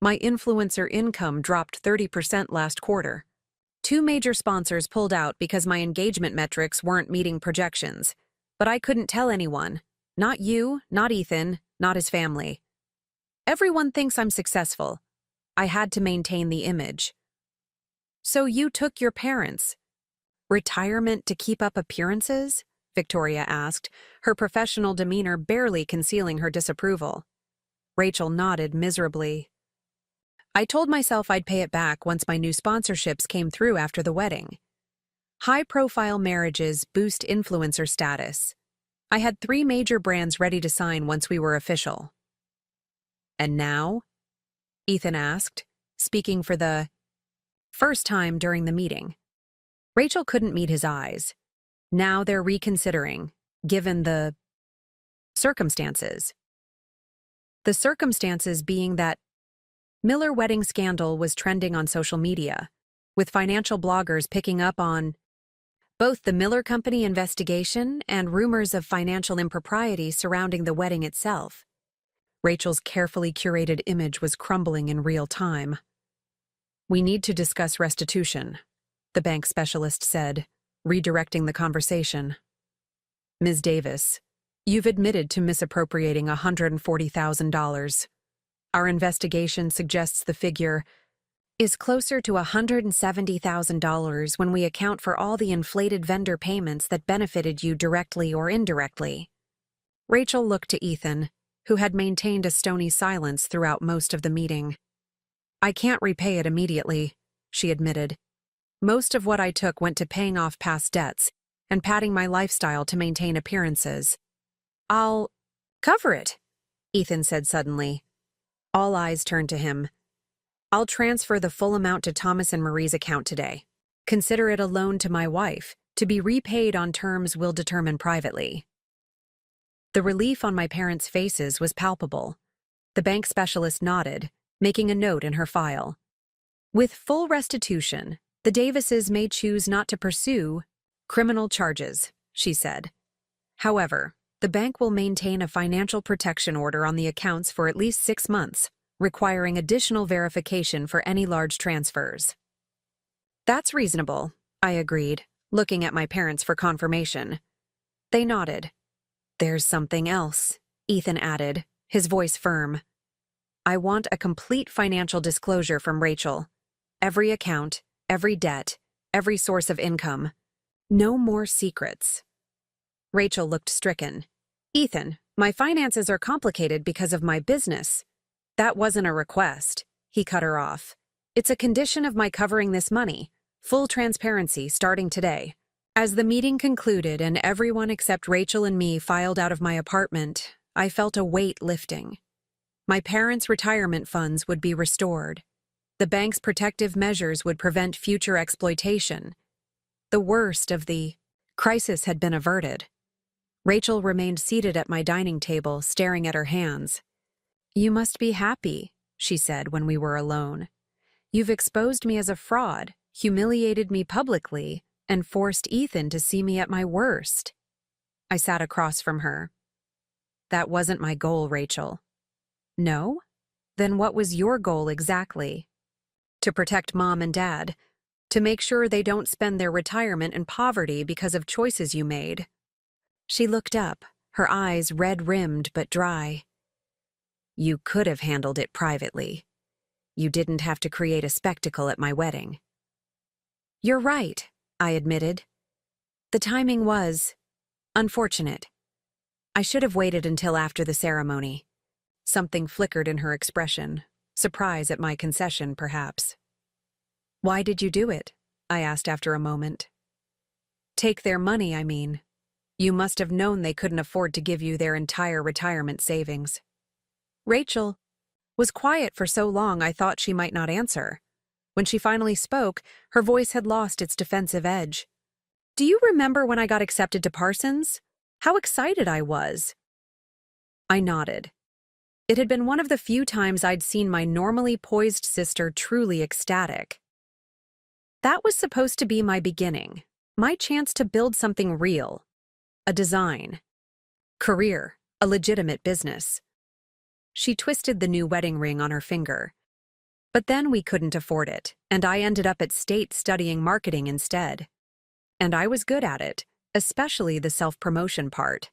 "My influencer income dropped 30% last quarter. 2 major sponsors pulled out because my engagement metrics weren't meeting projections. But I couldn't tell anyone. Not you, not Ethan, not his family. Everyone thinks I'm successful. I had to maintain the image." "So you took your parents' retirement to keep up appearances?" Victoria asked, her professional demeanor barely concealing her disapproval. Rachel nodded miserably. I told myself I'd pay it back once my new sponsorships came through after the wedding. High-profile marriages boost influencer status. I had 3 major brands ready to sign once we were official. And now? Ethan asked, speaking for the first time during the meeting. Rachel couldn't meet his eyes. Now they're reconsidering, given the circumstances. The circumstances being that Miller wedding scandal was trending on social media, with financial bloggers picking up on both the Miller Company investigation and rumors of financial impropriety surrounding the wedding itself. Rachel's carefully curated image was crumbling in real time. We need to discuss restitution, the bank specialist said, redirecting the conversation. Ms. Davis, you've admitted to misappropriating $140,000. Our investigation suggests the figure is closer to $170,000 when we account for all the inflated vendor payments that benefited you directly or indirectly. Rachel looked to Ethan, who had maintained a stony silence throughout most of the meeting. I can't repay it immediately, she admitted. Most of what I took went to paying off past debts and padding my lifestyle to maintain appearances. I'll cover it, Ethan said suddenly. All eyes turned to him. I'll transfer the full amount to Thomas and Marie's account today. Consider it a loan to my wife, to be repaid on terms we'll determine privately. The relief on my parents' faces was palpable. The bank specialist nodded, making a note in her file. With full restitution, the Davises may choose not to pursue criminal charges, she said. However, the bank will maintain a financial protection order on the accounts for at least 6 months, requiring additional verification for any large transfers. That's reasonable, I agreed, looking at my parents for confirmation. They nodded. There's something else, Ethan added, his voice firm. I want a complete financial disclosure from Rachel. Every account, every debt, every source of income. No more secrets. Rachel looked stricken. Ethan, my finances are complicated because of my business. That wasn't a request, he cut her off. It's a condition of my covering this money. Full transparency starting today. As the meeting concluded and everyone except Rachel and me filed out of my apartment, I felt a weight lifting. My parents' retirement funds would be restored. The bank's protective measures would prevent future exploitation. The worst of the crisis had been averted. Rachel remained seated at my dining table, staring at her hands. You must be happy, she said when we were alone. You've exposed me as a fraud, humiliated me publicly, and forced Ethan to see me at my worst. I sat across from her. That wasn't my goal, Rachel. No? Then what was your goal exactly? To protect Mom and Dad, to make sure they don't spend their retirement in poverty because of choices you made. She looked up, her eyes red-rimmed but dry. You could have handled it privately. You didn't have to create a spectacle at my wedding. You're right, I admitted. The timing was unfortunate. I should have waited until after the ceremony. Something flickered in her expression, surprise at my concession, perhaps. Why did you do it? I asked after a moment. Take their money, I mean. You must have known they couldn't afford to give you their entire retirement savings. Rachel was quiet for so long I thought she might not answer. When she finally spoke, her voice had lost its defensive edge. Do you remember when I got accepted to Parsons? How excited I was. I nodded. It had been one of the few times I'd seen my normally poised sister truly ecstatic. That was supposed to be my beginning, my chance to build something real. A design. Career. A legitimate business. She twisted the new wedding ring on her finger. But then we couldn't afford it, and I ended up at State studying marketing instead. And I was good at it, especially the self-promotion part.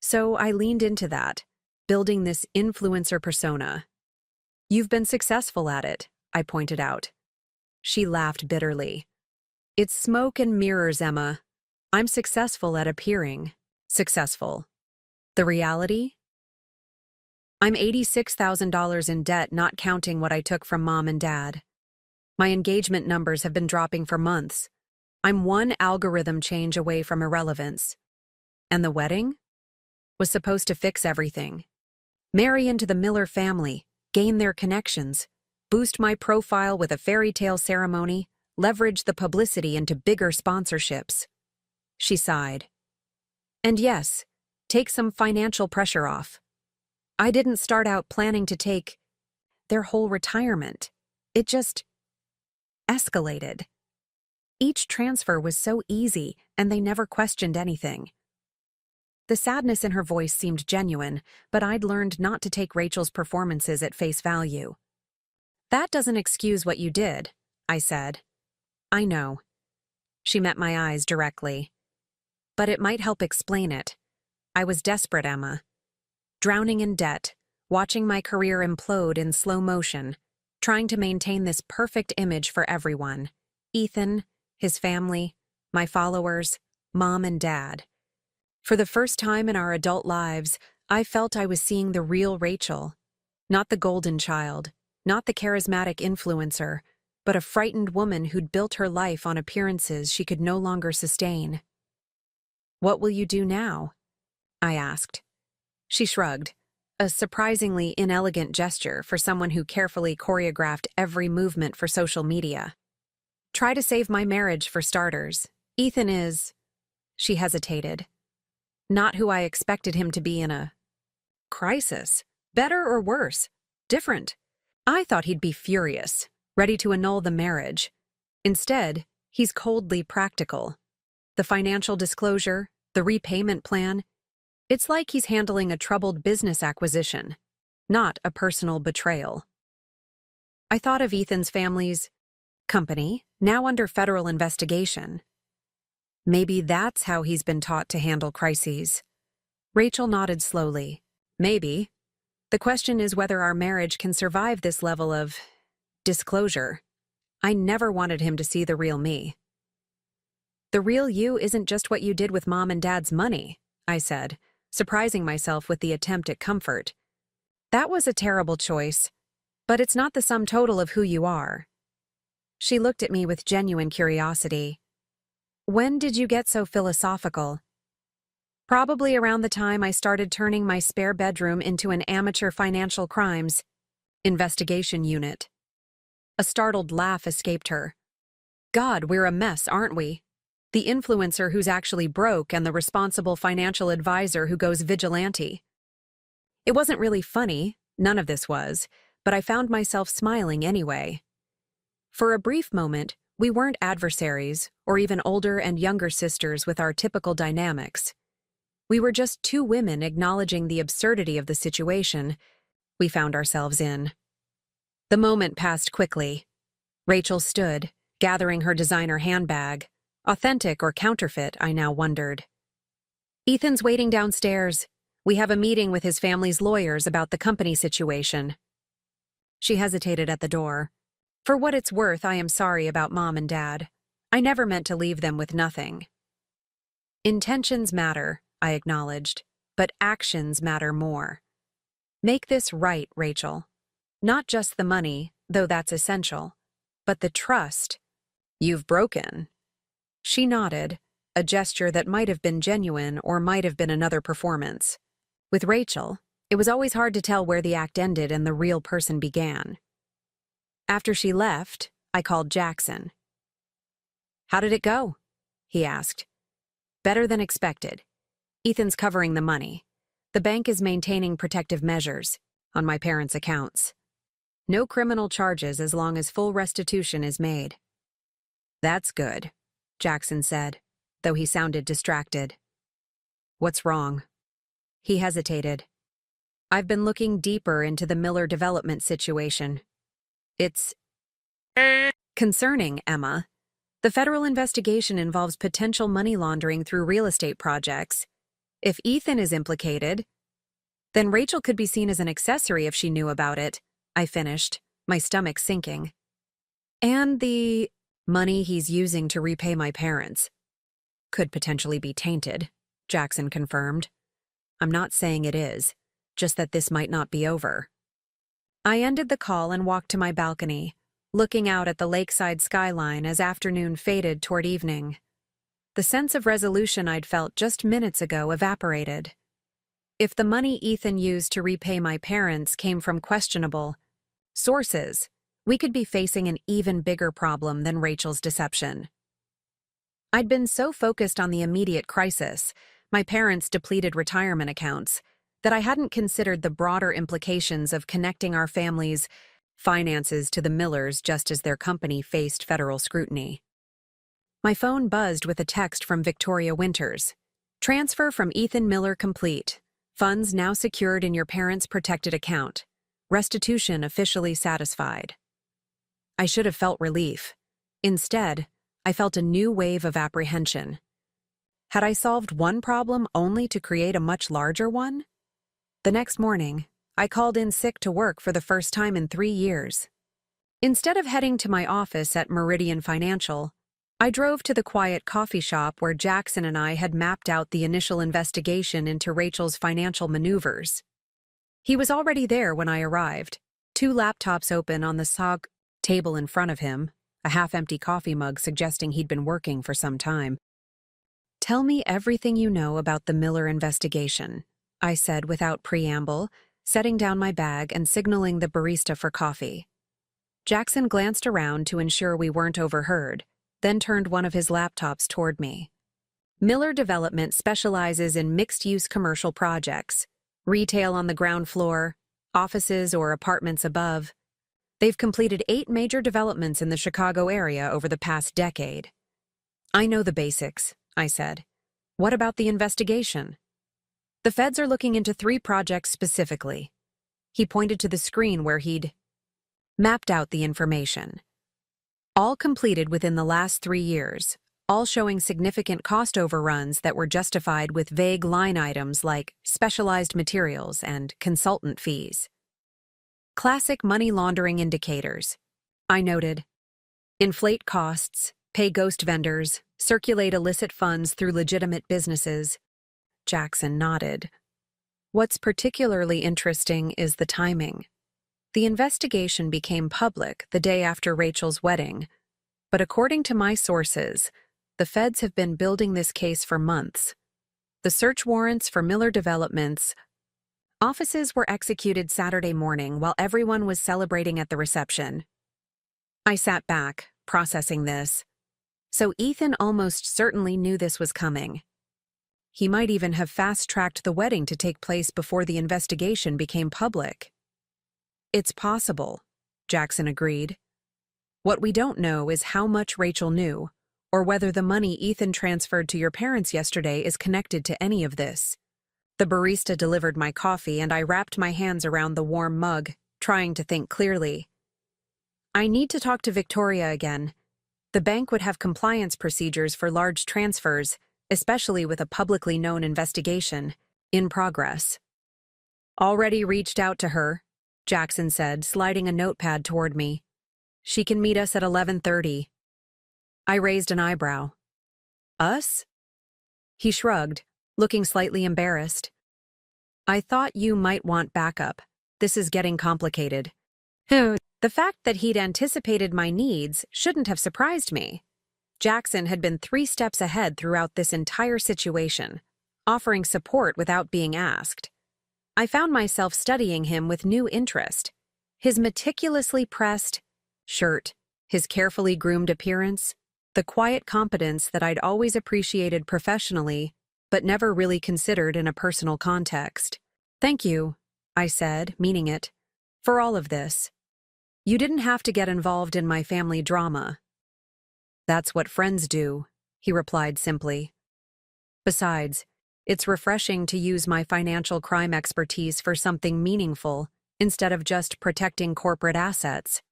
So I leaned into that, building this influencer persona. You've been successful at it, I pointed out. She laughed bitterly. It's smoke and mirrors, Emma. I'm successful at appearing successful. The reality? I'm $86,000 in debt, not counting what I took from mom and dad. My engagement numbers have been dropping for months. I'm one algorithm change away from irrelevance. And the wedding? Was supposed to fix everything. Marry into the Miller family, gain their connections, boost my profile with a fairy tale ceremony, leverage the publicity into bigger sponsorships. She sighed. And yes, take some financial pressure off. I didn't start out planning to take their whole retirement. It just escalated. Each transfer was so easy, and they never questioned anything. The sadness in her voice seemed genuine, but I'd learned not to take Rachel's performances at face value. That doesn't excuse what you did, I said. I know. She met my eyes directly. But it might help explain it. I was desperate, Emma. Drowning in debt, watching my career implode in slow motion, trying to maintain this perfect image for everyone. Ethan, his family, my followers, mom and dad. For the first time in our adult lives, I felt I was seeing the real Rachel. Not the golden child, not the charismatic influencer, but a frightened woman who'd built her life on appearances she could no longer sustain. What will you do now? I asked. She shrugged, a surprisingly inelegant gesture for someone who carefully choreographed every movement for social media. Try to save my marriage for starters. Ethan is... She hesitated. Not who I expected him to be in a crisis. Better or worse? Different. I thought he'd be furious, ready to annul the marriage. Instead, he's coldly practical. The financial disclosure, the repayment plan, it's like he's handling a troubled business acquisition, not a personal betrayal. I thought of Ethan's family's company, now under federal investigation. Maybe that's how he's been taught to handle crises. Rachel nodded slowly. Maybe. The question is whether our marriage can survive this level of disclosure. I never wanted him to see the real me. The real you isn't just what you did with mom and dad's money, I said, surprising myself with the attempt at comfort. That was a terrible choice, but it's not the sum total of who you are. She looked at me with genuine curiosity. When did you get so philosophical? Probably around the time I started turning my spare bedroom into an amateur financial crimes investigation unit. A startled laugh escaped her. God, we're a mess, aren't we? The influencer who's actually broke and the responsible financial advisor who goes vigilante. It wasn't really funny, none of this was, but I found myself smiling anyway. For a brief moment, we weren't adversaries or even older and younger sisters with our typical dynamics. We were just two women acknowledging the absurdity of the situation we found ourselves in. The moment passed quickly. Rachel stood, gathering her designer handbag. Authentic or counterfeit, I now wondered. Ethan's waiting downstairs. We have a meeting with his family's lawyers about the company situation. She hesitated at the door. For what it's worth, I am sorry about mom and dad. I never meant to leave them with nothing. Intentions matter, I acknowledged, but actions matter more. Make this right, Rachel. Not just the money, though that's essential, but the trust you've broken. She nodded, a gesture that might have been genuine or might have been another performance. With Rachel, it was always hard to tell where the act ended and the real person began. After she left, I called Jackson. How did it go? He asked. Better than expected. Ethan's covering the money. The bank is maintaining protective measures on my parents' accounts. No criminal charges as long as full restitution is made. That's good, Jackson said, though he sounded distracted. What's wrong? He hesitated. I've been looking deeper into the Miller development situation. It's concerning, Emma. The federal investigation involves potential money laundering through real estate projects. If Ethan is implicated, then Rachel could be seen as an accessory if she knew about it, I finished, my stomach sinking. And the money he's using to repay my parents. Could potentially be tainted, Jackson confirmed. I'm not saying it is, just that this might not be over. I ended the call and walked to my balcony, looking out at the lakeside skyline as afternoon faded toward evening. The sense of resolution I'd felt just minutes ago evaporated. If the money Ethan used to repay my parents came from questionable sources, we could be facing an even bigger problem than Rachel's deception. I'd been so focused on the immediate crisis, my parents' depleted retirement accounts, that I hadn't considered the broader implications of connecting our family's finances to the Millers just as their company faced federal scrutiny. My phone buzzed with a text from Victoria Winters. Transfer from Ethan Miller complete. Funds now secured in your parents' protected account. Restitution officially satisfied. I should have felt relief. Instead, I felt a new wave of apprehension. Had I solved one problem only to create a much larger one? The next morning, I called in sick to work for the first time in 3 years. Instead of heading to my office at Meridian Financial, I drove to the quiet coffee shop where Jackson and I had mapped out the initial investigation into Rachel's financial maneuvers. He was already there when I arrived, 2 laptops open on the SOG table in front of him, a half-empty coffee mug suggesting he'd been working for some time. Tell me everything you know about the Miller investigation, I said without preamble, setting down my bag and signaling the barista for coffee. Jackson glanced around to ensure we weren't overheard, then turned one of his laptops toward me. Miller Development specializes in mixed-use commercial projects, retail on the ground floor, offices or apartments above. They've completed 8 major developments in the Chicago area over the past decade. I know the basics, I said. What about the investigation? The feds are looking into 3 projects specifically. He pointed to the screen where he'd mapped out the information. All completed within the last 3 years, all showing significant cost overruns that were justified with vague line items like specialized materials and consultant fees. Classic money laundering indicators, I noted. Inflate costs, pay ghost vendors, circulate illicit funds through legitimate businesses. Jackson nodded. What's particularly interesting is the timing. The investigation became public the day after Rachel's wedding, but according to my sources, the feds have been building this case for months. The search warrants for Miller Development's offices were executed Saturday morning while everyone was celebrating at the reception. I sat back, processing this. So Ethan almost certainly knew this was coming. He might even have fast-tracked the wedding to take place before the investigation became public. It's possible, Jackson agreed. What we don't know is how much Rachel knew, or whether the money Ethan transferred to your parents yesterday is connected to any of this. The barista delivered my coffee and I wrapped my hands around the warm mug, trying to think clearly. I need to talk to Victoria again. The bank would have compliance procedures for large transfers, especially with a publicly known investigation in progress. Already reached out to her, Jackson said, sliding a notepad toward me. She can meet us at 11:30. I raised an eyebrow. Us? He shrugged, looking slightly embarrassed. I thought you might want backup. This is getting complicated. The fact that he'd anticipated my needs shouldn't have surprised me. Jackson had been 3 steps ahead throughout this entire situation, offering support without being asked. I found myself studying him with new interest. His meticulously pressed shirt, his carefully groomed appearance, the quiet competence that I'd always appreciated professionally, but never really considered in a personal context. Thank you, I said, meaning it, for all of this. You didn't have to get involved in my family drama. That's what friends do, he replied simply. Besides, it's refreshing to use my financial crime expertise for something meaningful instead of just protecting corporate assets.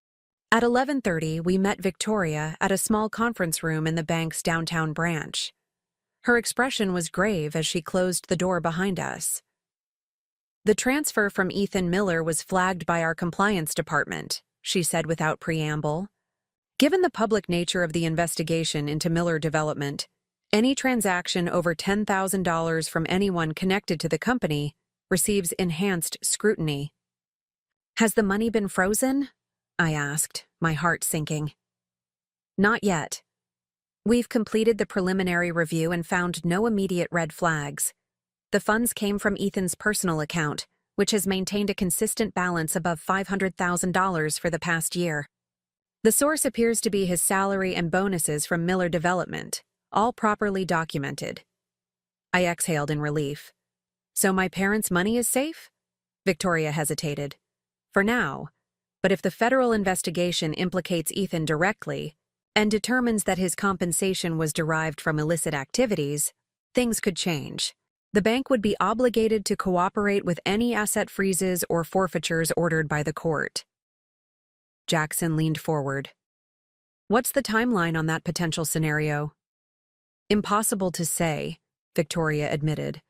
At 11:30, we met Victoria at a small conference room in the bank's downtown branch. Her expression was grave as she closed the door behind us. The transfer from Ethan Miller was flagged by our compliance department, she said without preamble. Given the public nature of the investigation into Miller Development, Any transaction over $10,000 from anyone connected to the company receives enhanced scrutiny. Has the money been frozen? I asked, my heart sinking. Not yet. We've completed the preliminary review and found no immediate red flags. The funds came from Ethan's personal account, which has maintained a consistent balance above $500,000 for the past year. The source appears to be his salary and bonuses from Miller Development, all properly documented. I exhaled in relief. So my parents' money is safe? Victoria hesitated. For now. But if the federal investigation implicates Ethan directly and determines that his compensation was derived from illicit activities, things could change. The bank would be obligated to cooperate with any asset freezes or forfeitures ordered by the court. Jackson leaned forward. What's the timeline on that potential scenario? Impossible to say, Victoria admitted.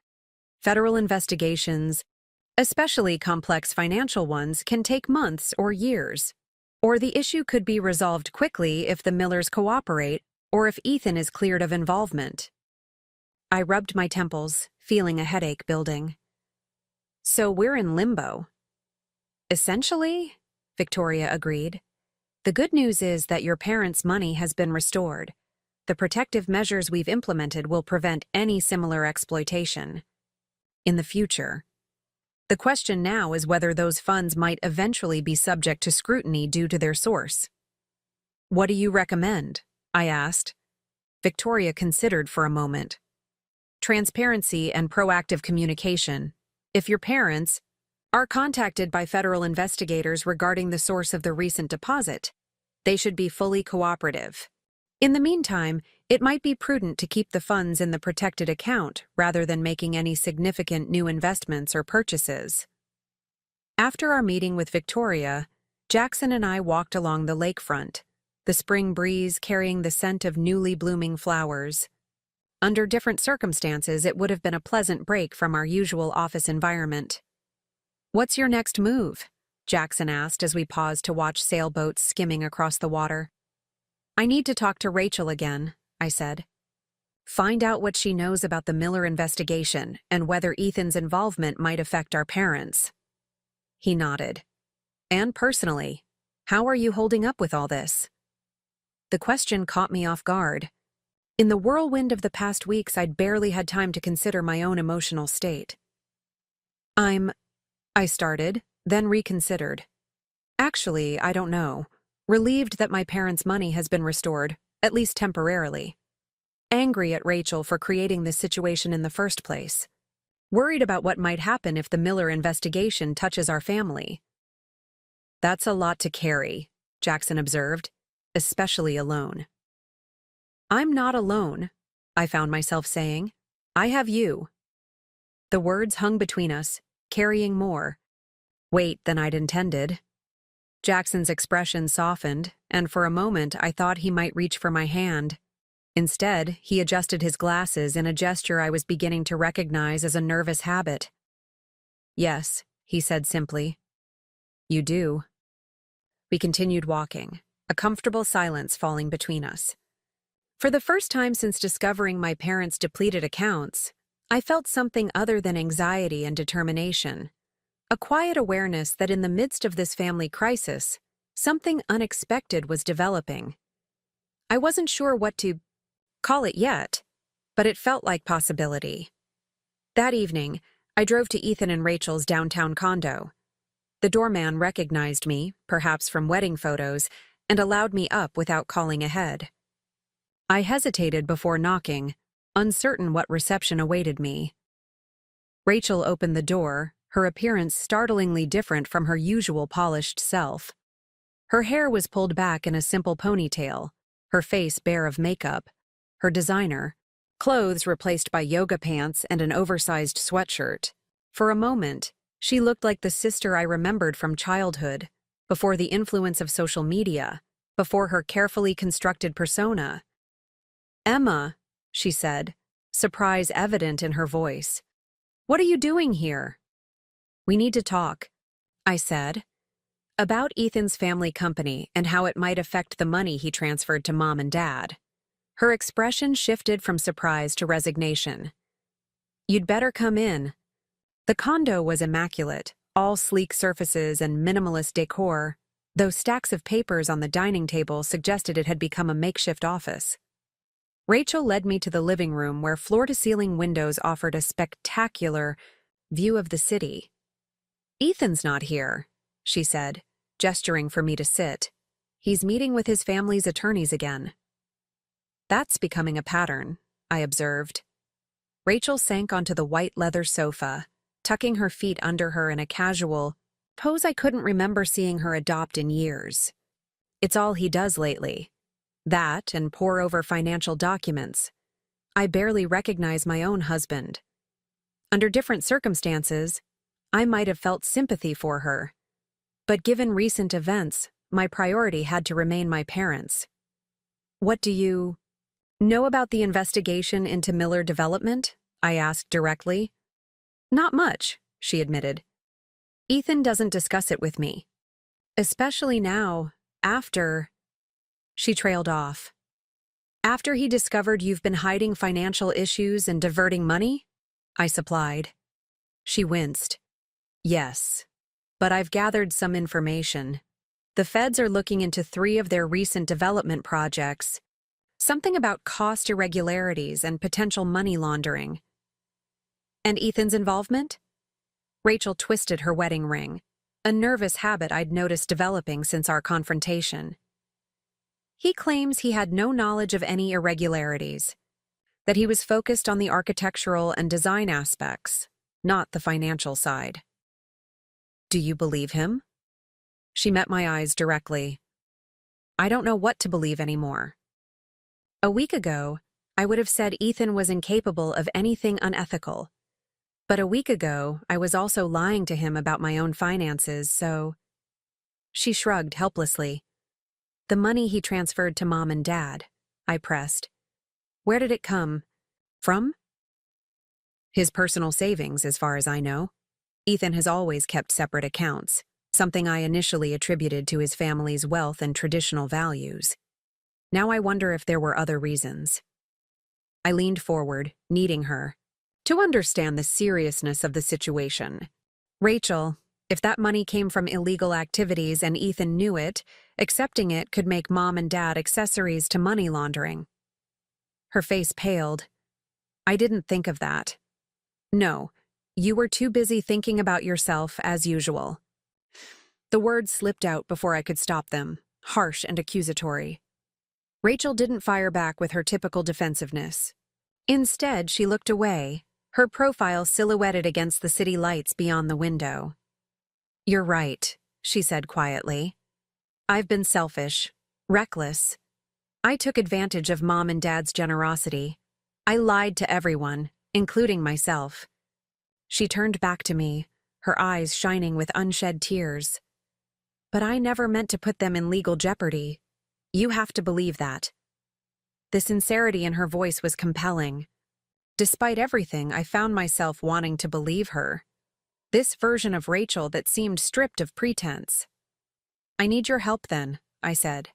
Federal investigations, especially complex financial ones, can take months or years. Or the issue could be resolved quickly if the Millers cooperate or if Ethan is cleared of involvement. I rubbed my temples, feeling a headache building. So we're in limbo. Essentially, Victoria agreed. The good news is that your parents' money has been restored. The protective measures we've implemented will prevent any similar exploitation in the future. The question now is whether those funds might eventually be subject to scrutiny due to their source. What do you recommend? I asked. Victoria considered for a moment. Transparency and proactive communication. If your parents are contacted by federal investigators regarding the source of the recent deposit, they should be fully cooperative. In the meantime, it might be prudent to keep the funds in the protected account rather than making any significant new investments or purchases. After our meeting with Victoria, Jackson and I walked along the lakefront, the spring breeze carrying the scent of newly blooming flowers. Under different circumstances, it would have been a pleasant break from our usual office environment. What's your next move? Jackson asked as we paused to watch sailboats skimming across the water. I need to talk to Rachel again, I said. Find out what she knows about the Miller investigation and whether Ethan's involvement might affect our parents. He nodded. And personally, how are you holding up with all this? The question caught me off guard. In the whirlwind of the past weeks, I'd barely had time to consider my own emotional state. I started, then reconsidered. Actually, I don't know. Relieved that my parents' money has been restored, at least temporarily. Angry at Rachel for creating this situation in the first place. Worried about what might happen if the Miller investigation touches our family. That's a lot to carry, Jackson observed, especially alone. I'm not alone, I found myself saying. I have you. The words hung between us, carrying more weight than I'd intended. Jackson's expression softened, and for a moment I thought he might reach for my hand. Instead, he adjusted his glasses in a gesture I was beginning to recognize as a nervous habit. Yes, he said simply. You do. We continued walking, a comfortable silence falling between us. For the first time since discovering my parents' depleted accounts, I felt something other than anxiety and determination. A quiet awareness that in the midst of this family crisis, something unexpected was developing. I wasn't sure what to call it yet, but it felt like possibility. That evening, I drove to Ethan and Rachel's downtown condo. The doorman recognized me, perhaps from wedding photos, and allowed me up without calling ahead. I hesitated before knocking, uncertain what reception awaited me. Rachel opened the door, her appearance startlingly different from her usual polished self. Her hair was pulled back in a simple ponytail, her face bare of makeup, her designer clothes replaced by yoga pants and an oversized sweatshirt. For a moment, she looked like the sister I remembered from childhood, before the influence of social media, before her carefully constructed persona. Emma, she said, surprise evident in her voice. What are you doing here? We need to talk, I said, about Ethan's family company and how it might affect the money he transferred to Mom and Dad. Her expression shifted from surprise to resignation. "You'd better come in." The condo was immaculate, all sleek surfaces and minimalist decor, though stacks of papers on the dining table suggested it had become a makeshift office. Rachel led me to the living room where floor-to-ceiling windows offered a spectacular view of the city. "Ethan's not here," she said, gesturing for me to sit. "He's meeting with his family's attorneys again." "That's becoming a pattern," I observed. Rachel sank onto the white leather sofa, tucking her feet under her in a casual pose I couldn't remember seeing her adopt in years. "It's all he does lately. That and pore over financial documents. I barely recognize my own husband. Under different circumstances, I might have felt sympathy for her. But given recent events, my priority had to remain my parents." "What do you know about the investigation into Miller Development?" I asked directly. "Not much," she admitted. "Ethan doesn't discuss it with me. Especially now, after—" She trailed off. "After he discovered you've been hiding financial issues and diverting money?" I supplied. She winced. "Yes, but I've gathered some information. The feds are looking into 3 of their recent development projects. Something about cost irregularities and potential money laundering." "And Ethan's involvement?" Rachel twisted her wedding ring, a nervous habit I'd noticed developing since our confrontation. "He claims he had no knowledge of any irregularities, that he was focused on the architectural and design aspects, not the financial side." "Do you believe him?" She met my eyes directly. "I don't know what to believe anymore. A week ago, I would have said Ethan was incapable of anything unethical. But a week ago, I was also lying to him about my own finances, so—" She shrugged helplessly. "The money he transferred to Mom and Dad," I pressed. "Where did it come from?" "His personal savings, as far as I know. Ethan has always kept separate accounts, something I initially attributed to his family's wealth and traditional values. Now I wonder if there were other reasons." I leaned forward, needing her to understand the seriousness of the situation. "Rachel, if that money came from illegal activities and Ethan knew it, accepting it could make Mom and Dad accessories to money laundering." Her face paled. "I didn't think of that." "No, you were too busy thinking about yourself as usual." The words slipped out before I could stop them, harsh and accusatory. Rachel didn't fire back with her typical defensiveness. Instead, she looked away, her profile silhouetted against the city lights beyond the window. "You're right," she said quietly. "I've been selfish, reckless. I took advantage of Mom and Dad's generosity. I lied to everyone, including myself." She turned back to me, her eyes shining with unshed tears. "But I never meant to put them in legal jeopardy. You have to believe that." The sincerity in her voice was compelling. Despite everything, I found myself wanting to believe her. This version of Rachel that seemed stripped of pretense. "I need your help then," I said.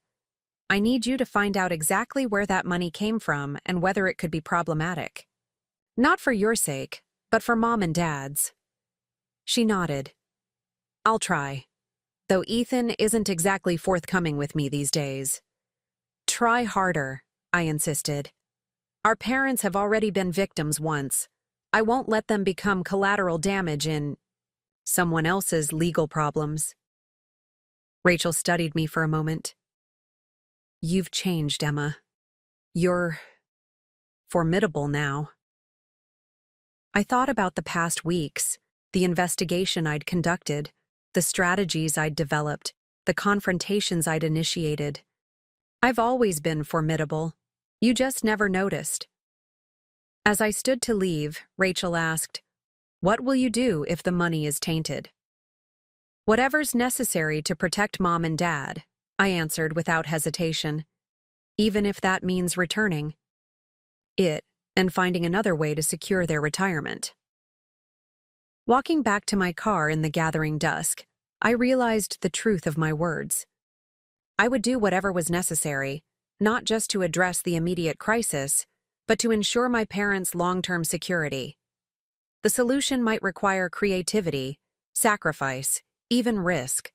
"I need you to find out exactly where that money came from and whether it could be problematic. Not for your sake, but for Mom and Dad's." She nodded. "I'll try. Though Ethan isn't exactly forthcoming with me these days." "Try harder," I insisted. "Our parents have already been victims once. I won't let them become collateral damage in someone else's legal problems." Rachel studied me for a moment. "You've changed, Emma. You're formidable now." I thought about the past weeks, the investigation I'd conducted, the strategies I'd developed, the confrontations I'd initiated. I've always been formidable. You just never noticed. As I stood to leave, Rachel asked, "What will you do if the money is tainted?" "Whatever's necessary to protect Mom and Dad," I answered without hesitation, "even if that means returning it and finding another way to secure their retirement." Walking back to my car in the gathering dusk, I realized the truth of my words. I would do whatever was necessary, not just to address the immediate crisis, but to ensure my parents' long-term security. The solution might require creativity, sacrifice, even risk,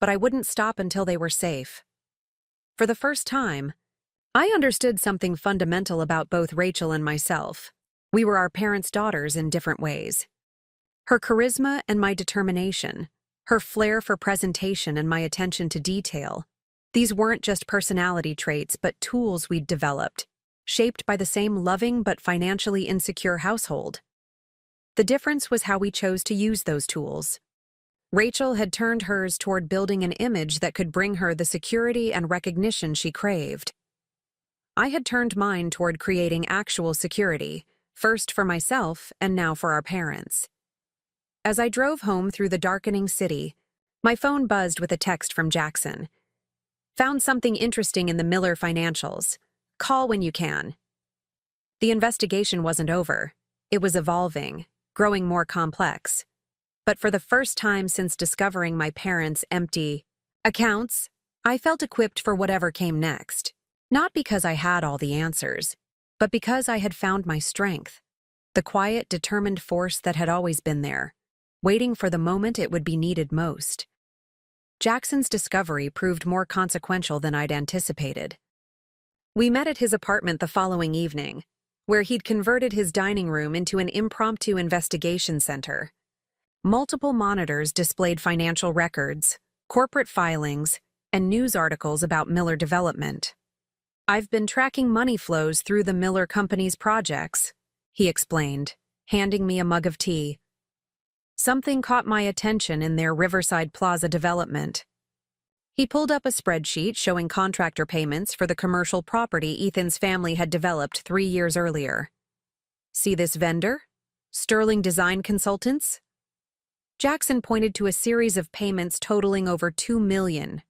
but I wouldn't stop until they were safe. For the first time, I understood something fundamental about both Rachel and myself. We were our parents' daughters in different ways. Her charisma and my determination, her flair for presentation and my attention to detail. These weren't just personality traits, but tools we'd developed, shaped by the same loving but financially insecure household. The difference was how we chose to use those tools. Rachel had turned hers toward building an image that could bring her the security and recognition she craved. I had turned mine toward creating actual security, first for myself and now for our parents. As I drove home through the darkening city, my phone buzzed with a text from Jackson. Found something interesting in the Miller financials. Call when you can. The investigation wasn't over. It was evolving, growing more complex. But for the first time since discovering my parents' empty accounts, I felt equipped for whatever came next. Not because I had all the answers, but because I had found my strength. The quiet, determined force that had always been there, waiting for the moment it would be needed most. Jackson's discovery proved more consequential than I'd anticipated. We met at his apartment the following evening, where he'd converted his dining room into an impromptu investigation center. Multiple monitors displayed financial records, corporate filings, and news articles about Miller development. I've been tracking money flows through the Miller Company's projects, he explained, handing me a mug of tea. Something caught my attention in their Riverside Plaza development. He pulled up a spreadsheet showing contractor payments for the commercial property Ethan's family had developed 3 years earlier. See this vendor? Sterling Design Consultants? Jackson pointed to a series of payments totaling over $2 million.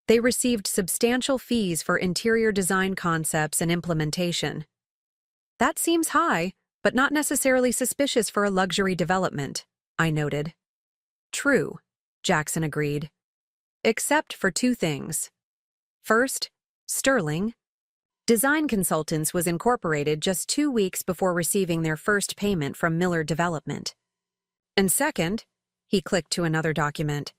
They received substantial fees for interior design concepts and implementation. That seems high, but not necessarily suspicious for a luxury development, I noted. True, Jackson agreed. Except for 2 things. First, Sterling Design Consultants was incorporated just 2 weeks before receiving their first payment from Miller Development. And second, he clicked to another document.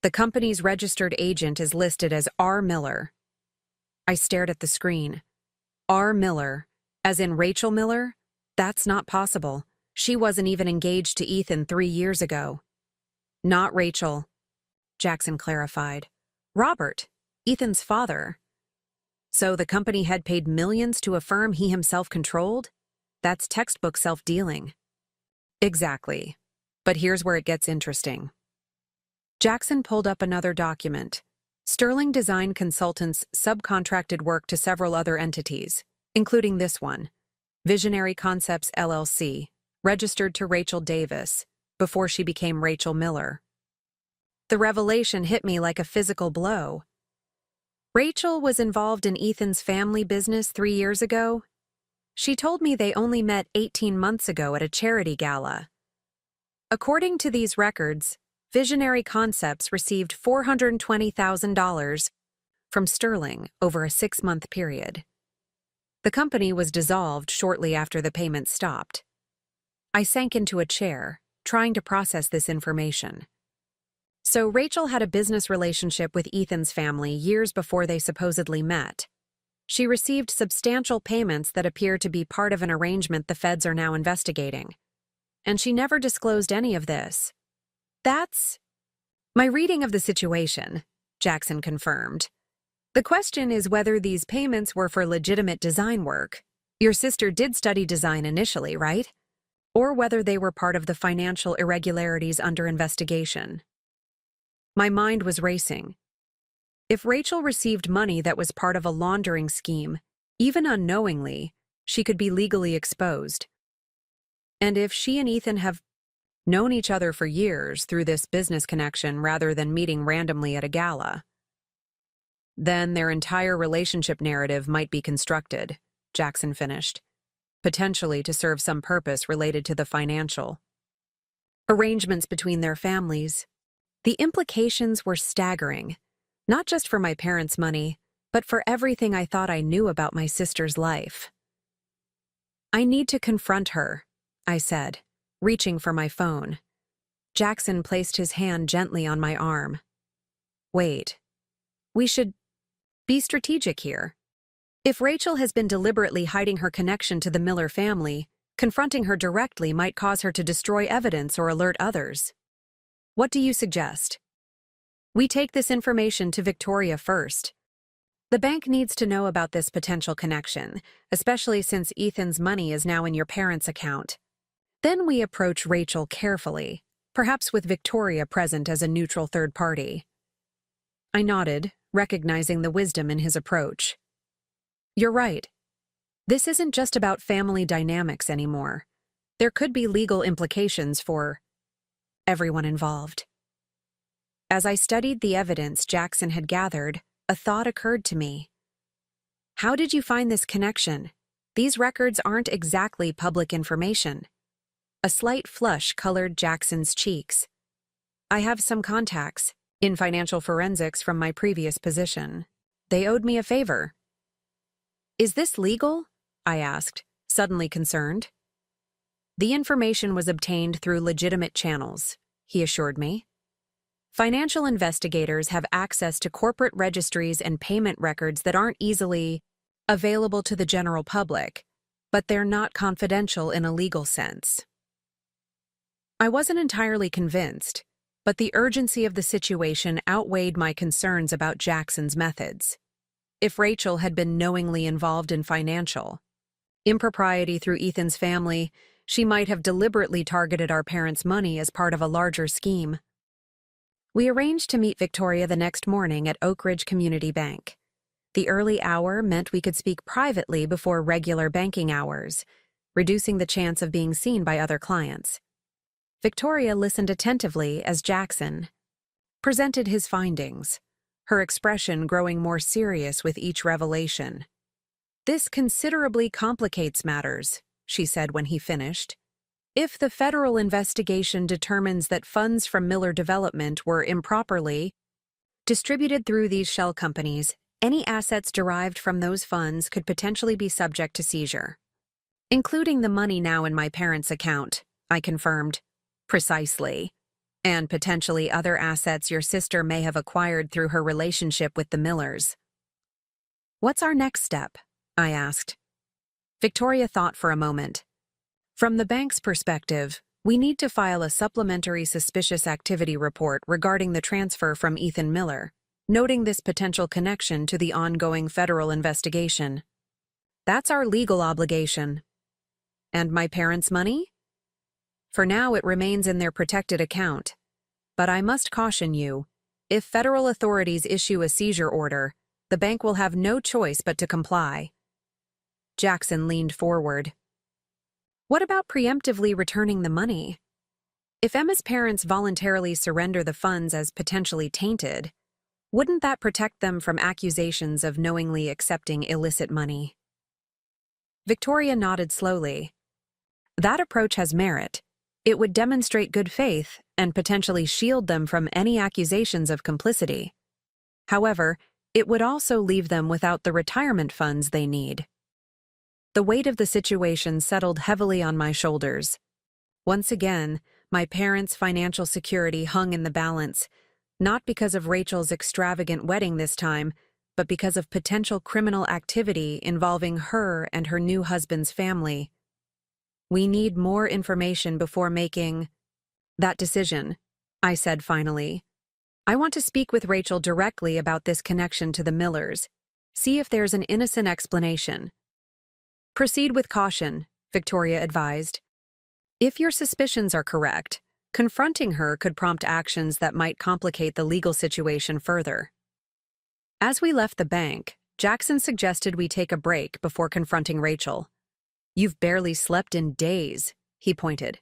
The company's registered agent is listed as R. Miller. I stared at the screen. R. Miller, as in Rachel Miller? That's not possible. She wasn't even engaged to Ethan 3 years ago. Not Rachel, Jackson clarified. Robert, Ethan's father. So the company had paid millions to a firm he himself controlled? That's textbook self-dealing. Exactly. But here's where it gets interesting. Jackson pulled up another document. Sterling Design Consultants subcontracted work to several other entities, including this one, Visionary Concepts LLC, registered to Rachel Davis, before she became Rachel Miller. The revelation hit me like a physical blow. Rachel was involved in Ethan's family business 3 years ago. She told me they only met 18 months ago at a charity gala. According to these records, Visionary Concepts received $420,000 from Sterling over a 6-month period. The company was dissolved shortly after the payments stopped. I sank into a chair, trying to process this information. So Rachel had a business relationship with Ethan's family years before they supposedly met. She received substantial payments that appear to be part of an arrangement the feds are now investigating. And she never disclosed any of this. That's my reading of the situation, Jackson confirmed. The question is whether these payments were for legitimate design work. Your sister did study design initially, right? Or whether they were part of the financial irregularities under investigation. My mind was racing. If Rachel received money that was part of a laundering scheme, even unknowingly, she could be legally exposed. And if she and Ethan have known each other for years through this business connection rather than meeting randomly at a gala, then their entire relationship narrative might be constructed, Jackson finished, potentially to serve some purpose related to the financial arrangements between their families. The implications were staggering, not just for my parents' money, but for everything I thought I knew about my sister's life. "I need to confront her," I said, reaching for my phone. Jackson placed his hand gently on my arm. "Wait. We should be strategic here. If Rachel has been deliberately hiding her connection to the Miller family, confronting her directly might cause her to destroy evidence or alert others. What do you suggest? We take this information to Victoria first. The bank needs to know about this potential connection, especially since Ethan's money is now in your parents' account. Then we approach Rachel carefully, perhaps with Victoria present as a neutral third party." I nodded, recognizing the wisdom in his approach. "You're right. This isn't just about family dynamics anymore. There could be legal implications for everyone involved." As I studied the evidence Jackson had gathered, a thought occurred to me. "How did you find this connection? These records aren't exactly public information." A slight flush colored Jackson's cheeks. "I have some contacts in financial forensics from my previous position. They owed me a favor." "Is this legal?" I asked, suddenly concerned. "The information was obtained through legitimate channels," he assured me. "Financial investigators have access to corporate registries and payment records that aren't easily available to the general public, but they're not confidential in a legal sense." I wasn't entirely convinced, but the urgency of the situation outweighed my concerns about Jackson's methods. If Rachel had been knowingly involved in financial impropriety through Ethan's family, she might have deliberately targeted our parents' money as part of a larger scheme. We arranged to meet Victoria the next morning at Oak Ridge Community Bank. The early hour meant we could speak privately before regular banking hours, reducing the chance of being seen by other clients. Victoria listened attentively as Jackson presented his findings, her expression growing more serious with each revelation. "This considerably complicates matters," she said when he finished. "If the federal investigation determines that funds from Miller Development were improperly distributed through these shell companies, any assets derived from those funds could potentially be subject to seizure. Including the money now in my parents' account," I confirmed. "Precisely. And potentially other assets your sister may have acquired through her relationship with the Millers." "What's our next step?" I asked. Victoria thought for a moment. "From the bank's perspective, we need to file a supplementary suspicious activity report regarding the transfer from Ethan Miller, noting this potential connection to the ongoing federal investigation. That's our legal obligation." "And my parents' money?" "For now, it remains in their protected account. But I must caution you, if federal authorities issue a seizure order, the bank will have no choice but to comply." Jackson leaned forward. "What about preemptively returning the money? If Emma's parents voluntarily surrender the funds as potentially tainted, wouldn't that protect them from accusations of knowingly accepting illicit money?" Victoria nodded slowly. "That approach has merit. It would demonstrate good faith and potentially shield them from any accusations of complicity. However, it would also leave them without the retirement funds they need." The weight of the situation settled heavily on my shoulders. Once again, my parents' financial security hung in the balance, not because of Rachel's extravagant wedding this time, but because of potential criminal activity involving her and her new husband's family. "We need more information before making that decision," I said finally. "I want to speak with Rachel directly about this connection to the Millers. See if there's an innocent explanation." "Proceed with caution," Victoria advised. "If your suspicions are correct, confronting her could prompt actions that might complicate the legal situation further." As we left the bank, Jackson suggested we take a break before confronting Rachel. "You've barely slept in days," he pointed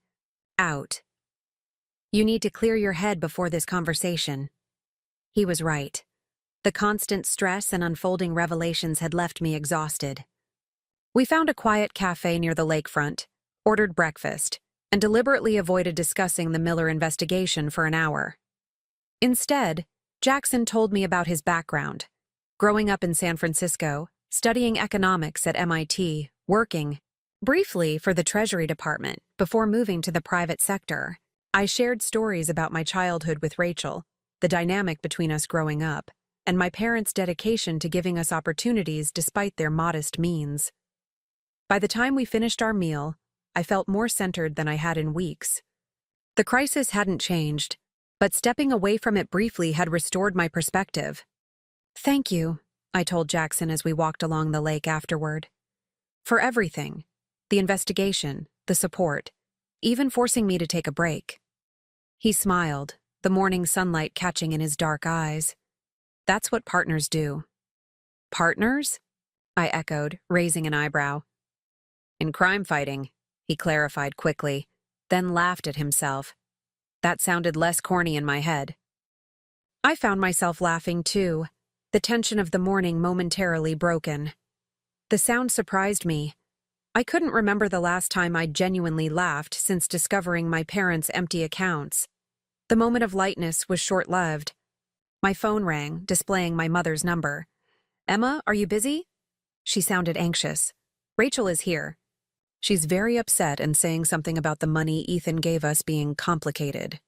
out. "You need to clear your head before this conversation." He was right. The constant stress and unfolding revelations had left me exhausted. We found a quiet cafe near the lakefront, ordered breakfast, and deliberately avoided discussing the Miller investigation for an hour. Instead, Jackson told me about his background: growing up in San Francisco, studying economics at MIT, working briefly for the Treasury Department before moving to the private sector. I shared stories about my childhood with Rachel, the dynamic between us growing up, and my parents' dedication to giving us opportunities despite their modest means. By the time we finished our meal, I felt more centered than I had in weeks. The crisis hadn't changed, but stepping away from it briefly had restored my perspective. "Thank you," I told Jackson as we walked along the lake afterward. "For everything. The investigation, the support, even forcing me to take a break." He smiled, the morning sunlight catching in his dark eyes. "That's what partners do." "Partners?" I echoed, raising an eyebrow. "In crime fighting," he clarified quickly, then laughed at himself. That sounded less corny in my head. I found myself laughing too, the tension of the morning momentarily broken. The sound surprised me. I couldn't remember the last time I'd genuinely laughed since discovering my parents' empty accounts. The moment of lightness was short-lived. My phone rang, displaying my mother's number. "Emma, are you busy?" She sounded anxious. "Rachel is here. She's very upset and saying something about the money Ethan gave us being complicated.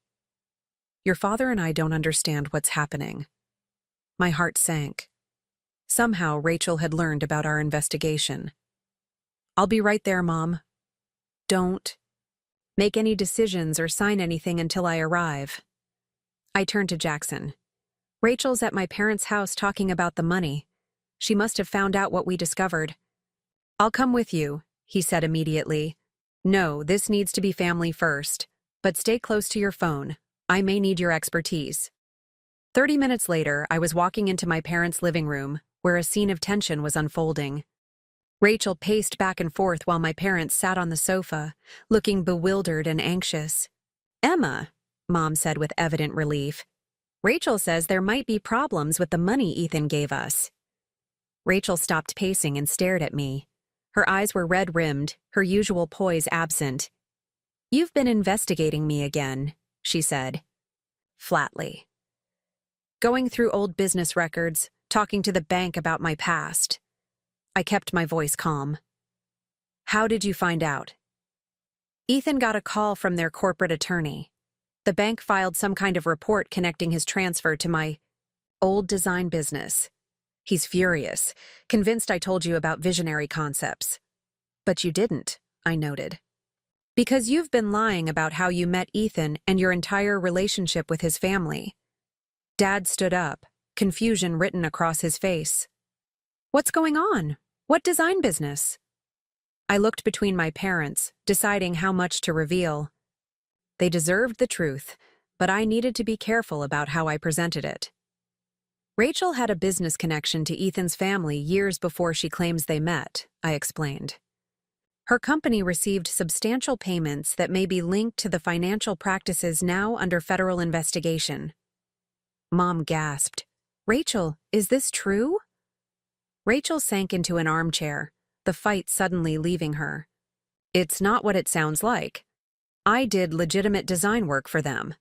Your father and I don't understand what's happening." My heart sank. Somehow Rachel had learned about our investigation. "I'll be right there, Mom. Don't make any decisions or sign anything until I arrive." I turned to Jackson. "Rachel's at my parents' house talking about the money. She must have found out what we discovered." "I'll come with you," he said immediately. "No, this needs to be family first, but stay close to your phone. I may need your expertise." 30 minutes later, I was walking into my parents' living room, where a scene of tension was unfolding. Rachel paced back and forth while my parents sat on the sofa, looking bewildered and anxious. "Emma," Mom said with evident relief, "Rachel says there might be problems with the money Ethan gave us." Rachel stopped pacing and stared at me. Her eyes were red-rimmed, her usual poise absent. "You've been investigating me again," she said, flatly. "Going through old business records, talking to the bank about my past." I kept my voice calm. "How did you find out?" "Ethan got a call from their corporate attorney. The bank filed some kind of report connecting his transfer to my old design business. He's furious, convinced I told you about visionary concepts." "But you didn't," I noted. "Because you've been lying about how you met Ethan and your entire relationship with his family." Dad stood up, confusion written across his face. "What's going on? What design business?" I looked between my parents, deciding how much to reveal. They deserved the truth, but I needed to be careful about how I presented it. "Rachel had a business connection to Ethan's family years before she claims they met," I explained. "Her company received substantial payments that may be linked to the financial practices now under federal investigation." Mom gasped. "Rachel, is this true?" Rachel sank into an armchair, the fight suddenly leaving her. "It's not what it sounds like. I did legitimate design work for them."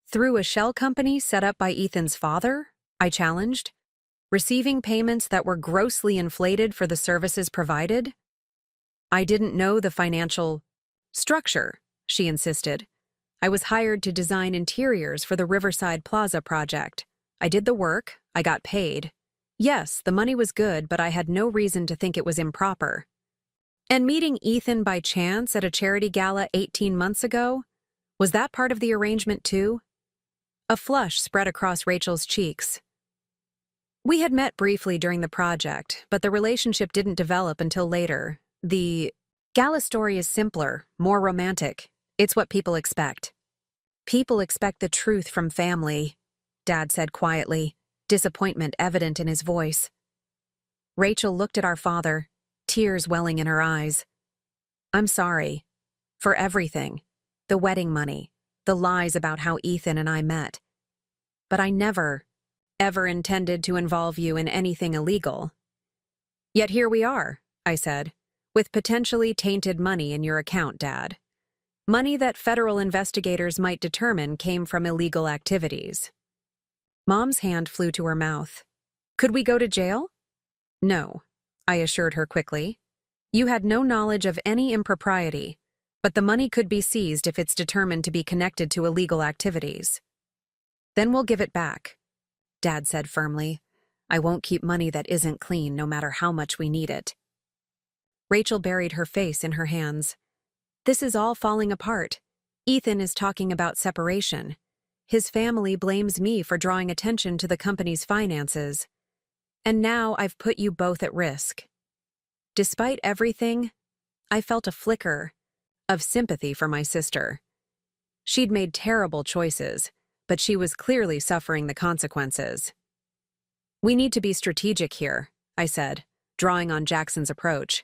"Through a shell company set up by Ethan's father?" I challenged. "Receiving payments that were grossly inflated for the services provided?" "I didn't know the financial structure," she insisted. "I was hired to design interiors for the Riverside Plaza project. I did the work, I got paid. Yes, the money was good, but I had no reason to think it was improper." "And meeting Ethan by chance at a charity gala 18 months ago? Was that part of the arrangement too?" A flush spread across Rachel's cheeks. "We had met briefly during the project, but the relationship didn't develop until later. The gala story is simpler, more romantic. It's what people expect." "People expect the truth from family," Dad said quietly, disappointment evident in his voice. Rachel looked at our father, tears welling in her eyes. "I'm sorry. For everything. The wedding money, the lies about how Ethan and I met. But I never, ever intended to involve you in anything illegal." "Yet here we are," I said, "with potentially tainted money in your account, Dad. Money that federal investigators might determine came from illegal activities." Mom's hand flew to her mouth. Could we go to jail? No, I assured her quickly. You had no knowledge of any impropriety, but the money could be seized if it's determined to be connected to illegal activities. Then we'll give it back, Dad said firmly. I won't keep money that isn't clean no matter how much we need it. Rachel buried her face in her hands. This is all falling apart. Ethan is talking about separation. His family blames me for drawing attention to the company's finances. And now I've put you both at risk. Despite everything, I felt a flicker of sympathy for my sister. She'd made terrible choices, but she was clearly suffering the consequences. We need to be strategic here, I said, drawing on Jackson's approach.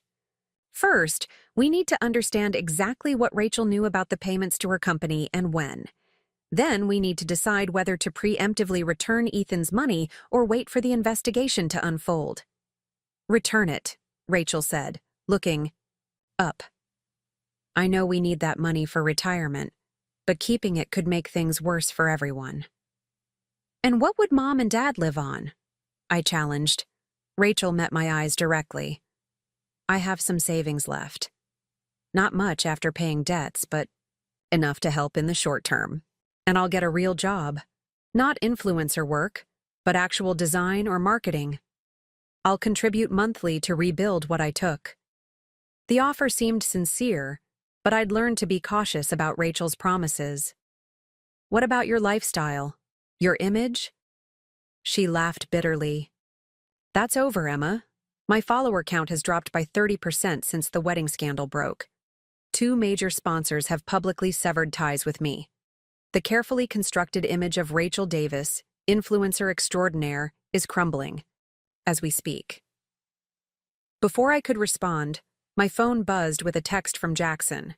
First, we need to understand exactly what Rachel knew about the payments to her company and when. Then we need to decide whether to preemptively return Ethan's money or wait for the investigation to unfold. Return it, Rachel said, looking up. I know we need that money for retirement, but keeping it could make things worse for everyone. And what would Mom and Dad live on? I challenged. Rachel met my eyes directly. I have some savings left. Not much after paying debts, but enough to help in the short term. And I'll get a real job. Not influencer work, but actual design or marketing. I'll contribute monthly to rebuild what I took. The offer seemed sincere, but I'd learned to be cautious about Rachel's promises. What about your lifestyle? Your image? She laughed bitterly. That's over, Emma. My follower count has dropped by 30% since the wedding scandal broke. 2 major sponsors have publicly severed ties with me. The carefully constructed image of Rachel Davis, influencer extraordinaire, is crumbling as we speak. Before I could respond, my phone buzzed with a text from Jackson.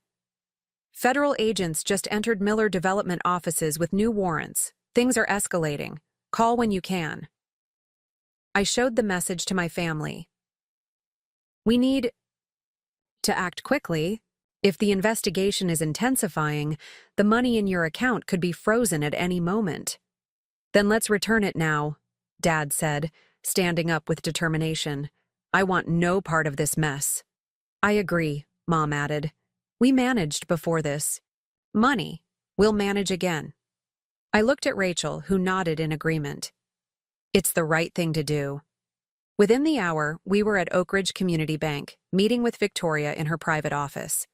Federal agents just entered Miller Development offices with new warrants. Things are escalating. Call when you can. I showed the message to my family. We need to act quickly. If the investigation is intensifying, the money in your account could be frozen at any moment. Then let's return it now, Dad said, standing up with determination. I want no part of this mess. I agree, Mom added. We managed before this. Money, we'll manage again. I looked at Rachel, who nodded in agreement. It's the right thing to do. Within the hour, we were at Oak Ridge Community Bank, meeting with Victoria in her private office.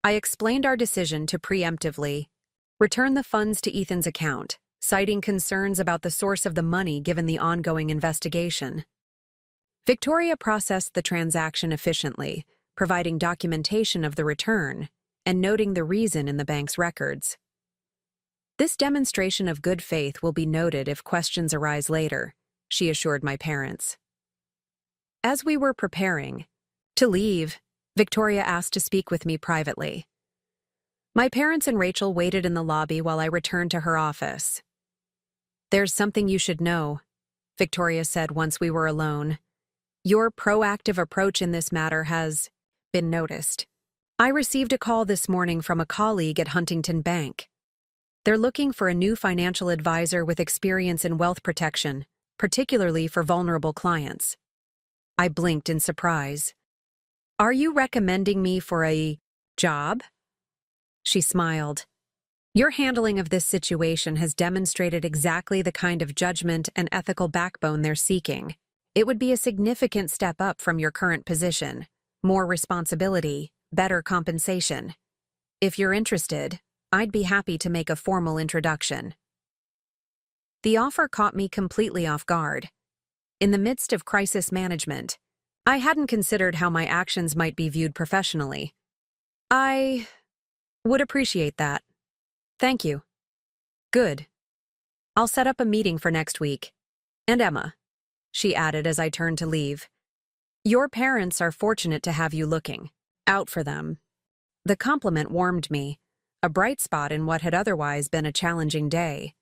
I explained our decision to preemptively return the funds to Ethan's account, citing concerns about the source of the money given the ongoing investigation. Victoria processed the transaction efficiently, providing documentation of the return and noting the reason in the bank's records. This demonstration of good faith will be noted if questions arise later, she assured my parents. As we were preparing to leave, Victoria asked to speak with me privately. My parents and Rachel waited in the lobby while I returned to her office. There's something you should know, Victoria said once we were alone. Your proactive approach in this matter has been noticed. I received a call this morning from a colleague at Huntington Bank. They're looking for a new financial advisor with experience in wealth protection, particularly for vulnerable clients. I blinked in surprise. Are you recommending me for a job? She smiled. Your handling of this situation has demonstrated exactly the kind of judgment and ethical backbone they're seeking. It would be a significant step up from your current position. More responsibility, better compensation. If you're interested, I'd be happy to make a formal introduction. The offer caught me completely off guard. In the midst of crisis management, I hadn't considered how my actions might be viewed professionally. I would appreciate that. Thank you. Good. I'll set up a meeting for next week. And Emma, she added as I turned to leave. Your parents are fortunate to have you looking out for them. The compliment warmed me, a bright spot in what had otherwise been a challenging day.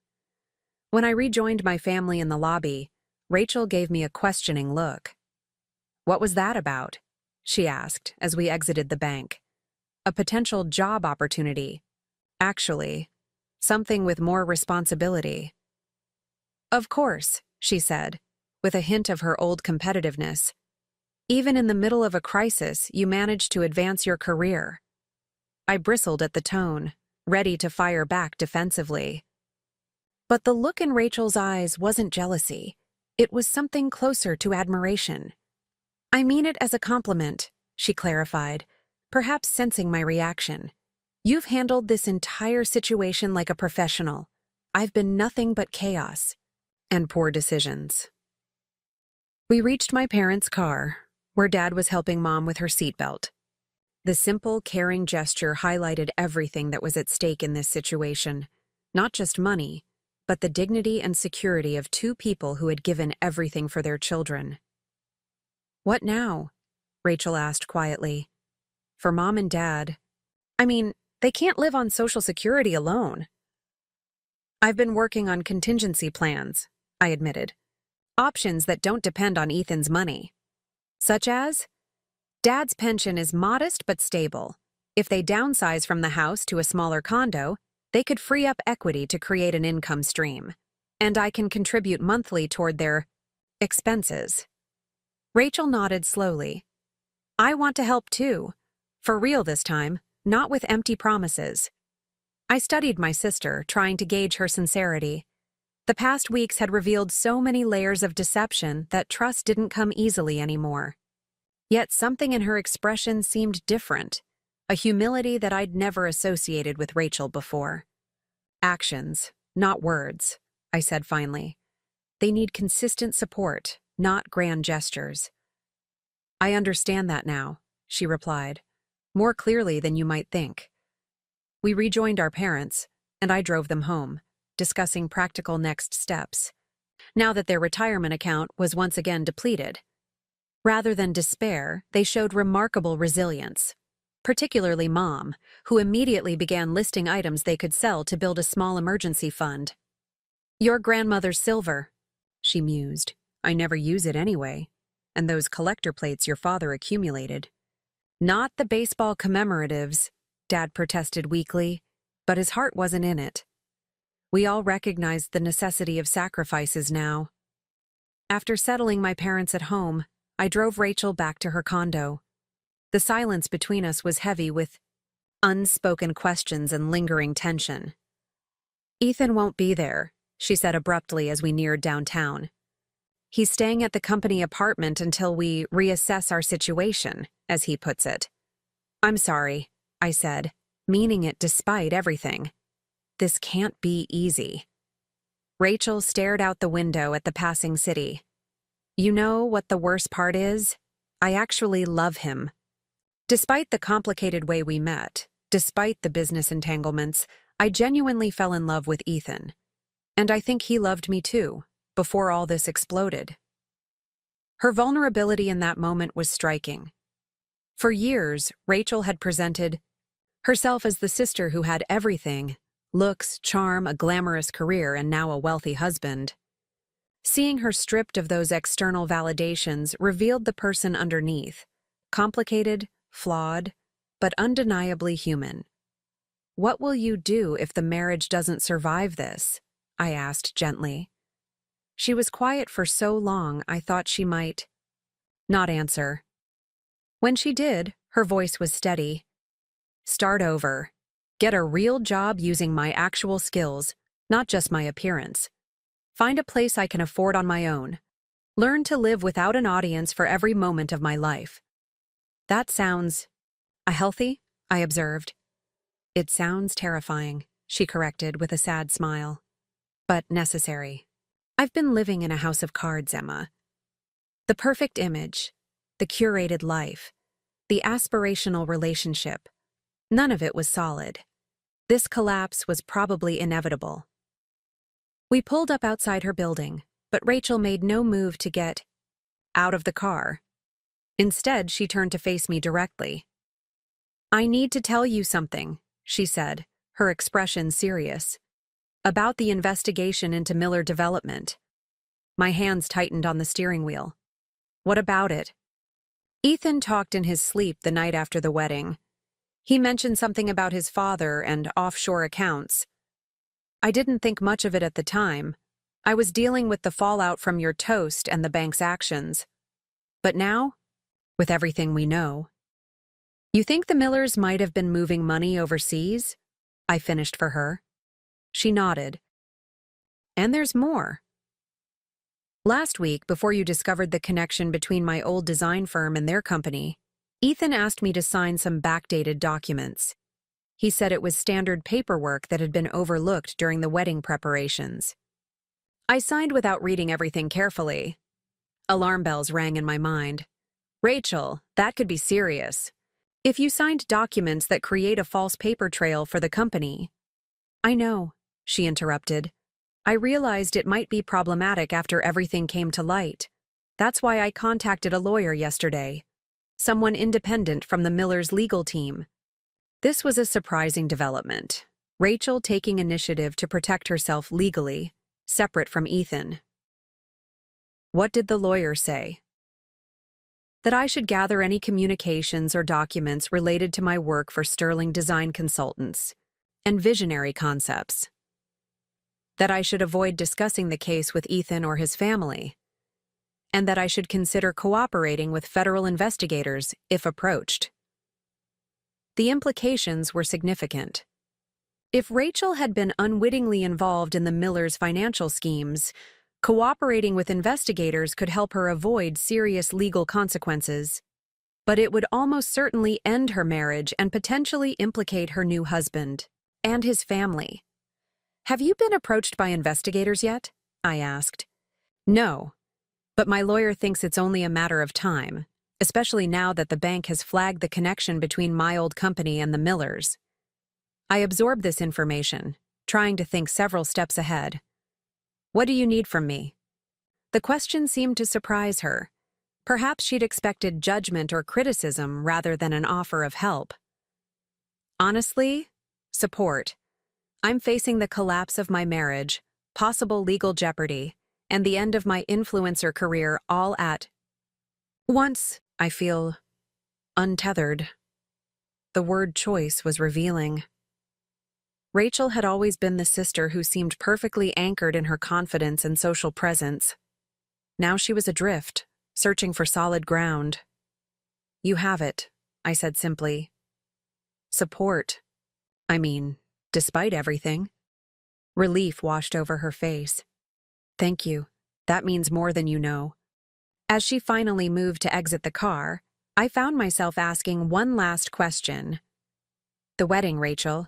When I rejoined my family in the lobby, Rachel gave me a questioning look. What was that about? She asked as we exited the bank. A potential job opportunity. Actually, something with more responsibility. Of course, she said. with a hint of her old competitiveness. Even in the middle of a crisis, you managed to advance your career. I bristled at the tone, ready to fire back defensively. But the look in Rachel's eyes wasn't jealousy. It was something closer to admiration. I mean it as a compliment, she clarified, perhaps sensing my reaction. You've handled this entire situation like a professional. I've been nothing but chaos and poor decisions. We reached my parents' car, where Dad was helping Mom with her seatbelt. The simple, caring gesture highlighted everything that was at stake in this situation. Not just money, but the dignity and security of two people who had given everything for their children. "What now?" Rachel asked quietly. "For Mom and Dad, they can't live on Social Security alone." "I've been working on contingency plans," I admitted. "Options that don't depend on Ethan's money. Such as? Dad's pension is modest but stable. If they downsize from the house to a smaller condo, they could free up equity to create an income stream. And I can contribute monthly toward their expenses." Rachel nodded slowly. "I want to help too. For real this time, not with empty promises." I studied my sister, trying to gauge her sincerity. The past weeks had revealed so many layers of deception that trust didn't come easily anymore. Yet something in her expression seemed different, a humility that I'd never associated with Rachel before. "Actions, not words," I said finally. "They need consistent support, not grand gestures." "I understand that now," she replied, "more clearly than you might think." We rejoined our parents, and I drove them home, discussing practical next steps, now that their retirement account was once again depleted. Rather than despair, they showed remarkable resilience, particularly Mom, who immediately began listing items they could sell to build a small emergency fund. "Your grandmother's silver," she mused. "I never use it anyway. And those collector plates your father accumulated." "Not the baseball commemoratives," Dad protested weakly, but his heart wasn't in it. We all recognized the necessity of sacrifices now. After settling my parents at home, I drove Rachel back to her condo. The silence between us was heavy with unspoken questions and lingering tension. "Ethan won't be there," she said abruptly as we neared downtown. "He's staying at the company apartment until we reassess our situation," as he puts it. "I'm sorry," I said, meaning it despite everything. "This can't be easy." Rachel stared out the window at the passing city. "You know what the worst part is? I actually love him. Despite the complicated way we met, despite the business entanglements, I genuinely fell in love with Ethan. And I think he loved me too, before all this exploded." Her vulnerability in that moment was striking. For years, Rachel had presented herself as the sister who had everything: looks, charm, a glamorous career, and now a wealthy husband. Seeing her stripped of those external validations revealed the person underneath, complicated, flawed, but undeniably human. "What will you do if the marriage doesn't survive this?" I asked gently. She was quiet for so long I thought she might not answer. When she did, her voice was steady. "Start over. Get a real job using my actual skills, not just my appearance. Find a place I can afford on my own. Learn to live without an audience for every moment of my life." "That sounds healthy," I observed. "It sounds terrifying," she corrected with a sad smile. "But necessary. I've been living in a house of cards, Emma. The perfect image, the curated life, the aspirational relationship. None of it was solid. This collapse was probably inevitable." We pulled up outside her building, but Rachel made no move to get out of the car. Instead, she turned to face me directly. "I need to tell you something," she said, her expression serious. "About the investigation into Miller Development." My hands tightened on the steering wheel. "What about it?" "Ethan talked in his sleep the night after the wedding. He mentioned something about his father and offshore accounts. I didn't think much of it at the time, I was dealing with the fallout from your toast and the bank's actions. But now, with everything we know, you think the Millers might have been moving money overseas? I finished for her. She nodded. And there's more. Last week, before you discovered the connection between my old design firm and their company, Ethan asked me to sign some backdated documents. He said it was standard paperwork that had been overlooked during the wedding preparations. I signed without reading everything carefully. Alarm bells rang in my mind. Rachel, that could be serious. If you signed documents that create a false paper trail for the company. I know, she interrupted. I realized it might be problematic after everything came to light. That's why I contacted a lawyer yesterday. Someone independent from the Millers' legal team. This was a surprising development. Rachel taking initiative to protect herself legally, separate from Ethan. What did the lawyer say? That I should gather any communications or documents related to my work for Sterling Design Consultants and Visionary Concepts. That I should avoid discussing the case with Ethan or his family, and that I should consider cooperating with federal investigators if approached. The implications were significant. If Rachel had been unwittingly involved in the Millers' financial schemes, cooperating with investigators could help her avoid serious legal consequences, but it would almost certainly end her marriage and potentially implicate her new husband and his family. Have you been approached by investigators yet? I asked. No, but my lawyer thinks it's only a matter of time, especially now that the bank has flagged the connection between my old company and the Millers. I absorbed this information, trying to think several steps ahead. What do you need from me? The question seemed to surprise her. Perhaps she'd expected judgment or criticism rather than an offer of help. Honestly, support. I'm facing the collapse of my marriage, possible legal jeopardy, and the end of my influencer career all at once. I feel untethered. The word choice was revealing. Rachel had always been the sister who seemed perfectly anchored in her confidence and social presence. Now she was adrift, searching for solid ground. You have it, I said simply. Support. Despite everything. Relief washed over her face. Thank you. That means more than you know. As she finally moved to exit the car, I found myself asking one last question. The wedding, Rachel.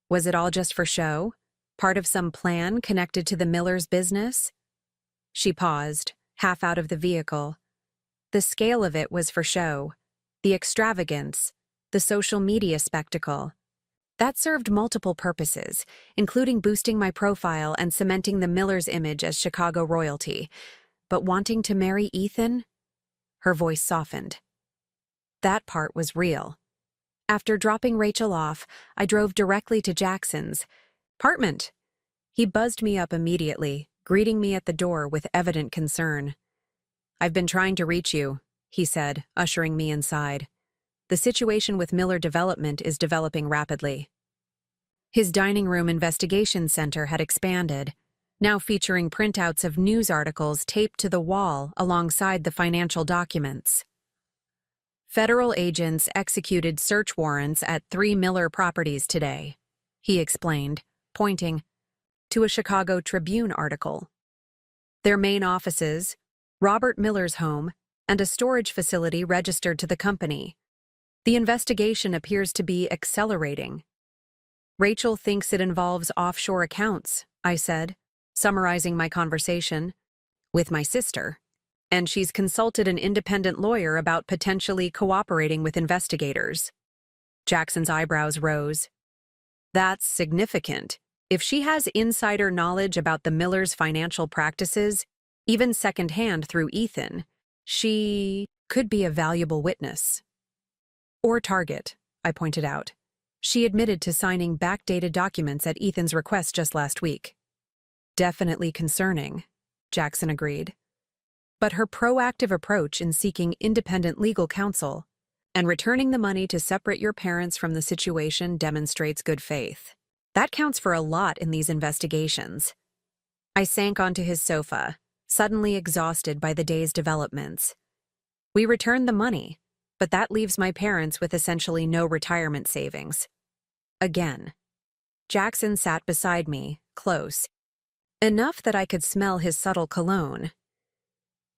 Was it all just for show? Part of some plan connected to the Millers' business? She paused, half out of the vehicle. The scale of it was for show. The extravagance, the social media spectacle. That served multiple purposes, including boosting my profile and cementing the Millers' image as Chicago royalty. But wanting to marry Ethan? Her voice softened. That part was real. After dropping Rachel off, I drove directly to Jackson's apartment. He buzzed me up immediately, greeting me at the door with evident concern. I've been trying to reach you, he said, ushering me inside. The situation with Miller Development is developing rapidly. His dining room investigation center had expanded, now featuring printouts of news articles taped to the wall alongside the financial documents. Federal agents executed search warrants at 3 Miller properties today, he explained, pointing to a Chicago Tribune article. Their main offices, Robert Miller's home, and a storage facility registered to the company. The investigation appears to be accelerating. Rachel thinks it involves offshore accounts, I said, summarizing my conversation with my sister, and she's consulted an independent lawyer about potentially cooperating with investigators. Jackson's eyebrows rose. That's significant. If she has insider knowledge about the Millers' financial practices, even secondhand through Ethan, she could be a valuable witness. Or target, I pointed out. She admitted to signing backdated documents at Ethan's request just last week. Definitely concerning, Jackson agreed. But her proactive approach in seeking independent legal counsel and returning the money to separate your parents from the situation demonstrates good faith. That counts for a lot in these investigations. I sank onto his sofa, suddenly exhausted by the day's developments. We returned the money, but that leaves my parents with essentially no retirement savings. Again. Jackson sat beside me, close, enough that I could smell his subtle cologne.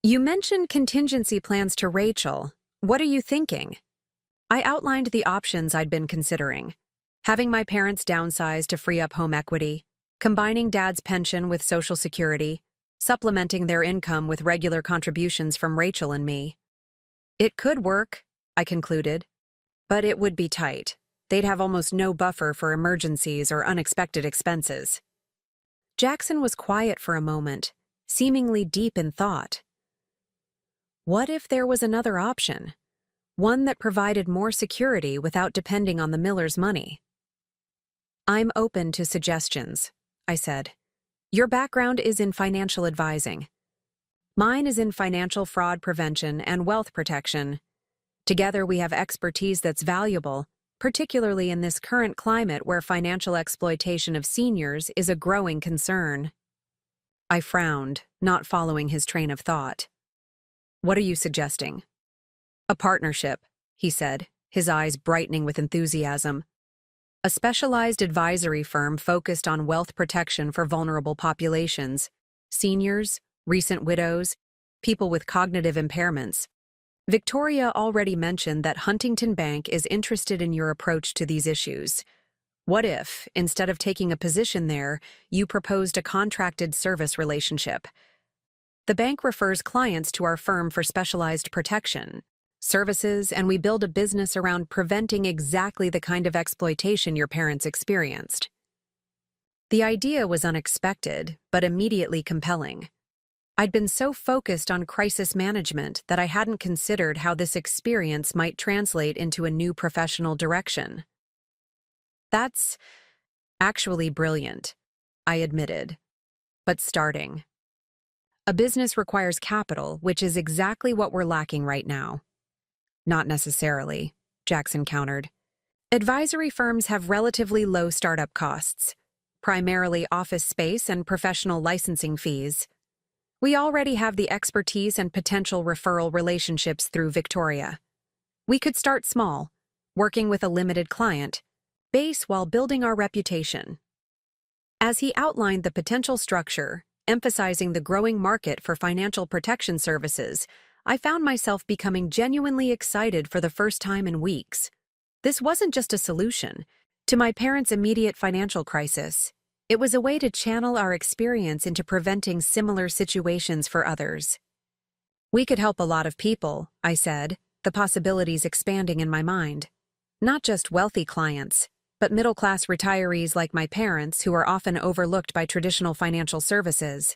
You mentioned contingency plans to Rachel. What are you thinking? I outlined the options I'd been considering. Having my parents downsize to free up home equity, combining Dad's pension with Social Security, supplementing their income with regular contributions from Rachel and me. It could work, I concluded, but it would be tight. They'd have almost no buffer for emergencies or unexpected expenses. Jackson was quiet for a moment, seemingly deep in thought. What if there was another option? One that provided more security without depending on the Millers' money? I'm open to suggestions, I said. Your background is in financial advising. Mine is in financial fraud prevention and wealth protection. Together we have expertise that's valuable, particularly in this current climate where financial exploitation of seniors is a growing concern. I frowned, not following his train of thought. What are you suggesting? A partnership, he said, his eyes brightening with enthusiasm. A specialized advisory firm focused on wealth protection for vulnerable populations, seniors, recent widows, people with cognitive impairments. Victoria already mentioned that Huntington Bank is interested in your approach to these issues. What if, instead of taking a position there, you proposed a contracted service relationship? The bank refers clients to our firm for specialized protection, services, and we build a business around preventing exactly the kind of exploitation your parents experienced. The idea was unexpected, but immediately compelling. I'd been so focused on crisis management that I hadn't considered how this experience might translate into a new professional direction. That's actually brilliant, I admitted. But starting. A business requires capital, which is exactly what we're lacking right now. Not necessarily, Jackson countered. Advisory firms have relatively low startup costs, primarily office space and professional licensing fees. We already have the expertise and potential referral relationships through Victoria. We could start small, working with a limited client base while building our reputation. As he outlined the potential structure, emphasizing the growing market for financial protection services, I found myself becoming genuinely excited for the first time in weeks. This wasn't just a solution to my parents' immediate financial crisis. It was a way to channel our experience into preventing similar situations for others. We could help a lot of people, I said, the possibilities expanding in my mind. Not just wealthy clients, but middle-class retirees like my parents who are often overlooked by traditional financial services.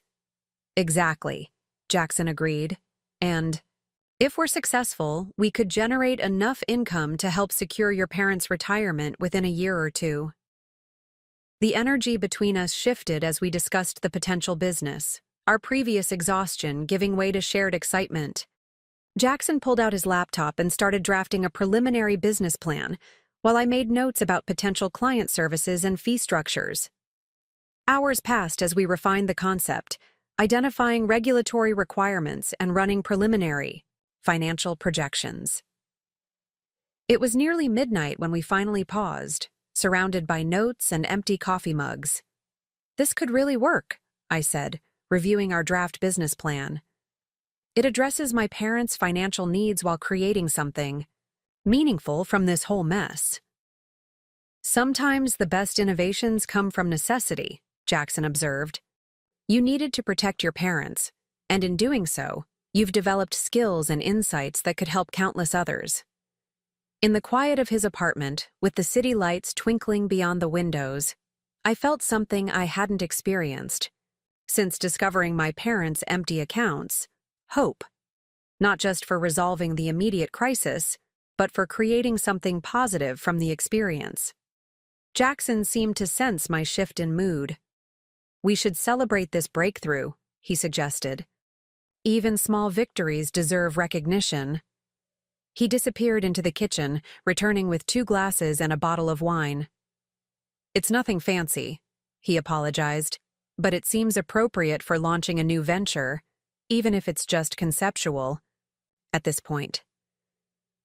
Exactly, Jackson agreed. And if we're successful, we could generate enough income to help secure your parents' retirement within a year or two. The energy between us shifted as we discussed the potential business, our previous exhaustion giving way to shared excitement. Jackson pulled out his laptop and started drafting a preliminary business plan, while I made notes about potential client services and fee structures. Hours passed as we refined the concept, identifying regulatory requirements and running preliminary financial projections. It was nearly midnight when we finally paused, surrounded by notes and empty coffee mugs. This could really work, I said, reviewing our draft business plan. It addresses my parents' financial needs while creating something meaningful from this whole mess. Sometimes the best innovations come from necessity, Jackson observed. You needed to protect your parents, and in doing so, you've developed skills and insights that could help countless others. In the quiet of his apartment, with the city lights twinkling beyond the windows, I felt something I hadn't experienced since discovering my parents' empty accounts: hope. Not just for resolving the immediate crisis, but for creating something positive from the experience. Jackson seemed to sense my shift in mood. We should celebrate this breakthrough, he suggested. Even small victories deserve recognition. He disappeared into the kitchen, returning with 2 glasses and a bottle of wine. It's nothing fancy, he apologized. but it seems appropriate for launching a new venture, even if it's just conceptual, at this point.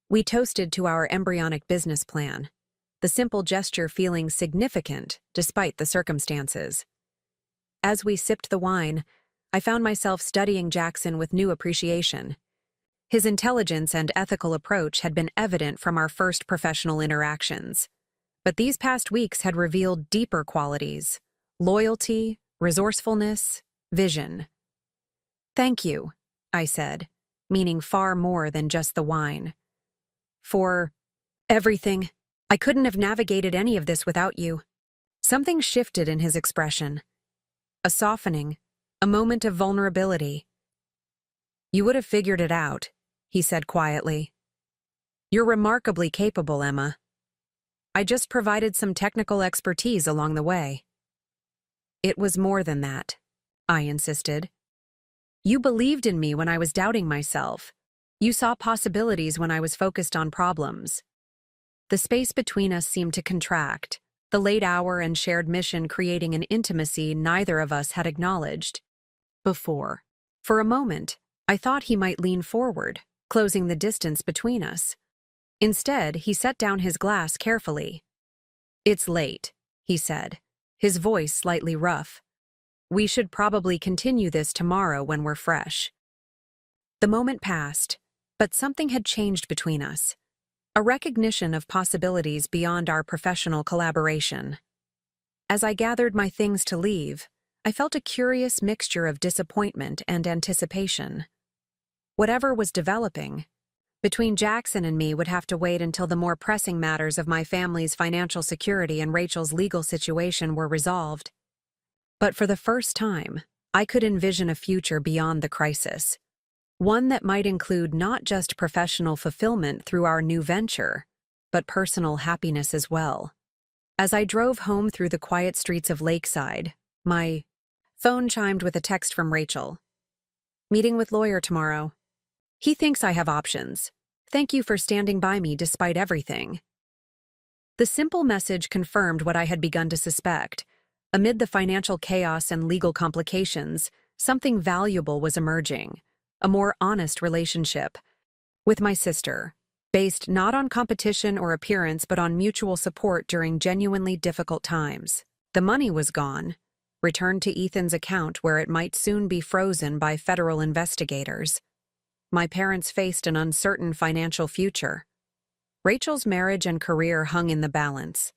We toasted to our embryonic business plan, the simple gesture feeling significant despite the circumstances. As we sipped the wine, I found myself studying Jackson with new appreciation. His intelligence and ethical approach had been evident from our first professional interactions, but these past weeks had revealed deeper qualities: loyalty, resourcefulness, vision. "Thank you," I said, meaning far more than just the wine. "For everything. I couldn't have navigated any of this without you." Something shifted in his expression. A softening, a moment of vulnerability. "You would have figured it out," he said quietly. "You're remarkably capable, Emma. I just provided some technical expertise along the way." "It was more than that," I insisted. "You believed in me when I was doubting myself. You saw possibilities when I was focused on problems." The space between us seemed to contract, the late hour and shared mission creating an intimacy neither of us had acknowledged before. For a moment, I thought he might lean forward, closing the distance between us. Instead, he set down his glass carefully. "It's late," he said, his voice slightly rough. "We should probably continue this tomorrow when we're fresh." The moment passed, but something had changed between us. A recognition of possibilities beyond our professional collaboration. As I gathered my things to leave, I felt a curious mixture of disappointment and anticipation. Whatever was developing between Jackson and me would have to wait until the more pressing matters of my family's financial security and Rachel's legal situation were resolved. But for the first time, I could envision a future beyond the crisis. One that might include not just professional fulfillment through our new venture, but personal happiness as well. As I drove home through the quiet streets of Lakeside, my phone chimed with a text from Rachel. "Meeting with lawyer tomorrow. He thinks I have options. Thank you for standing by me despite everything." The simple message confirmed what I had begun to suspect. Amid the financial chaos and legal complications, something valuable was emerging. A more honest relationship with my sister, based not on competition or appearance but on mutual support during genuinely difficult times. The money was gone, returned to Ethan's account where it might soon be frozen by federal investigators. My parents faced an uncertain financial future. Rachel's marriage and career hung in the balance,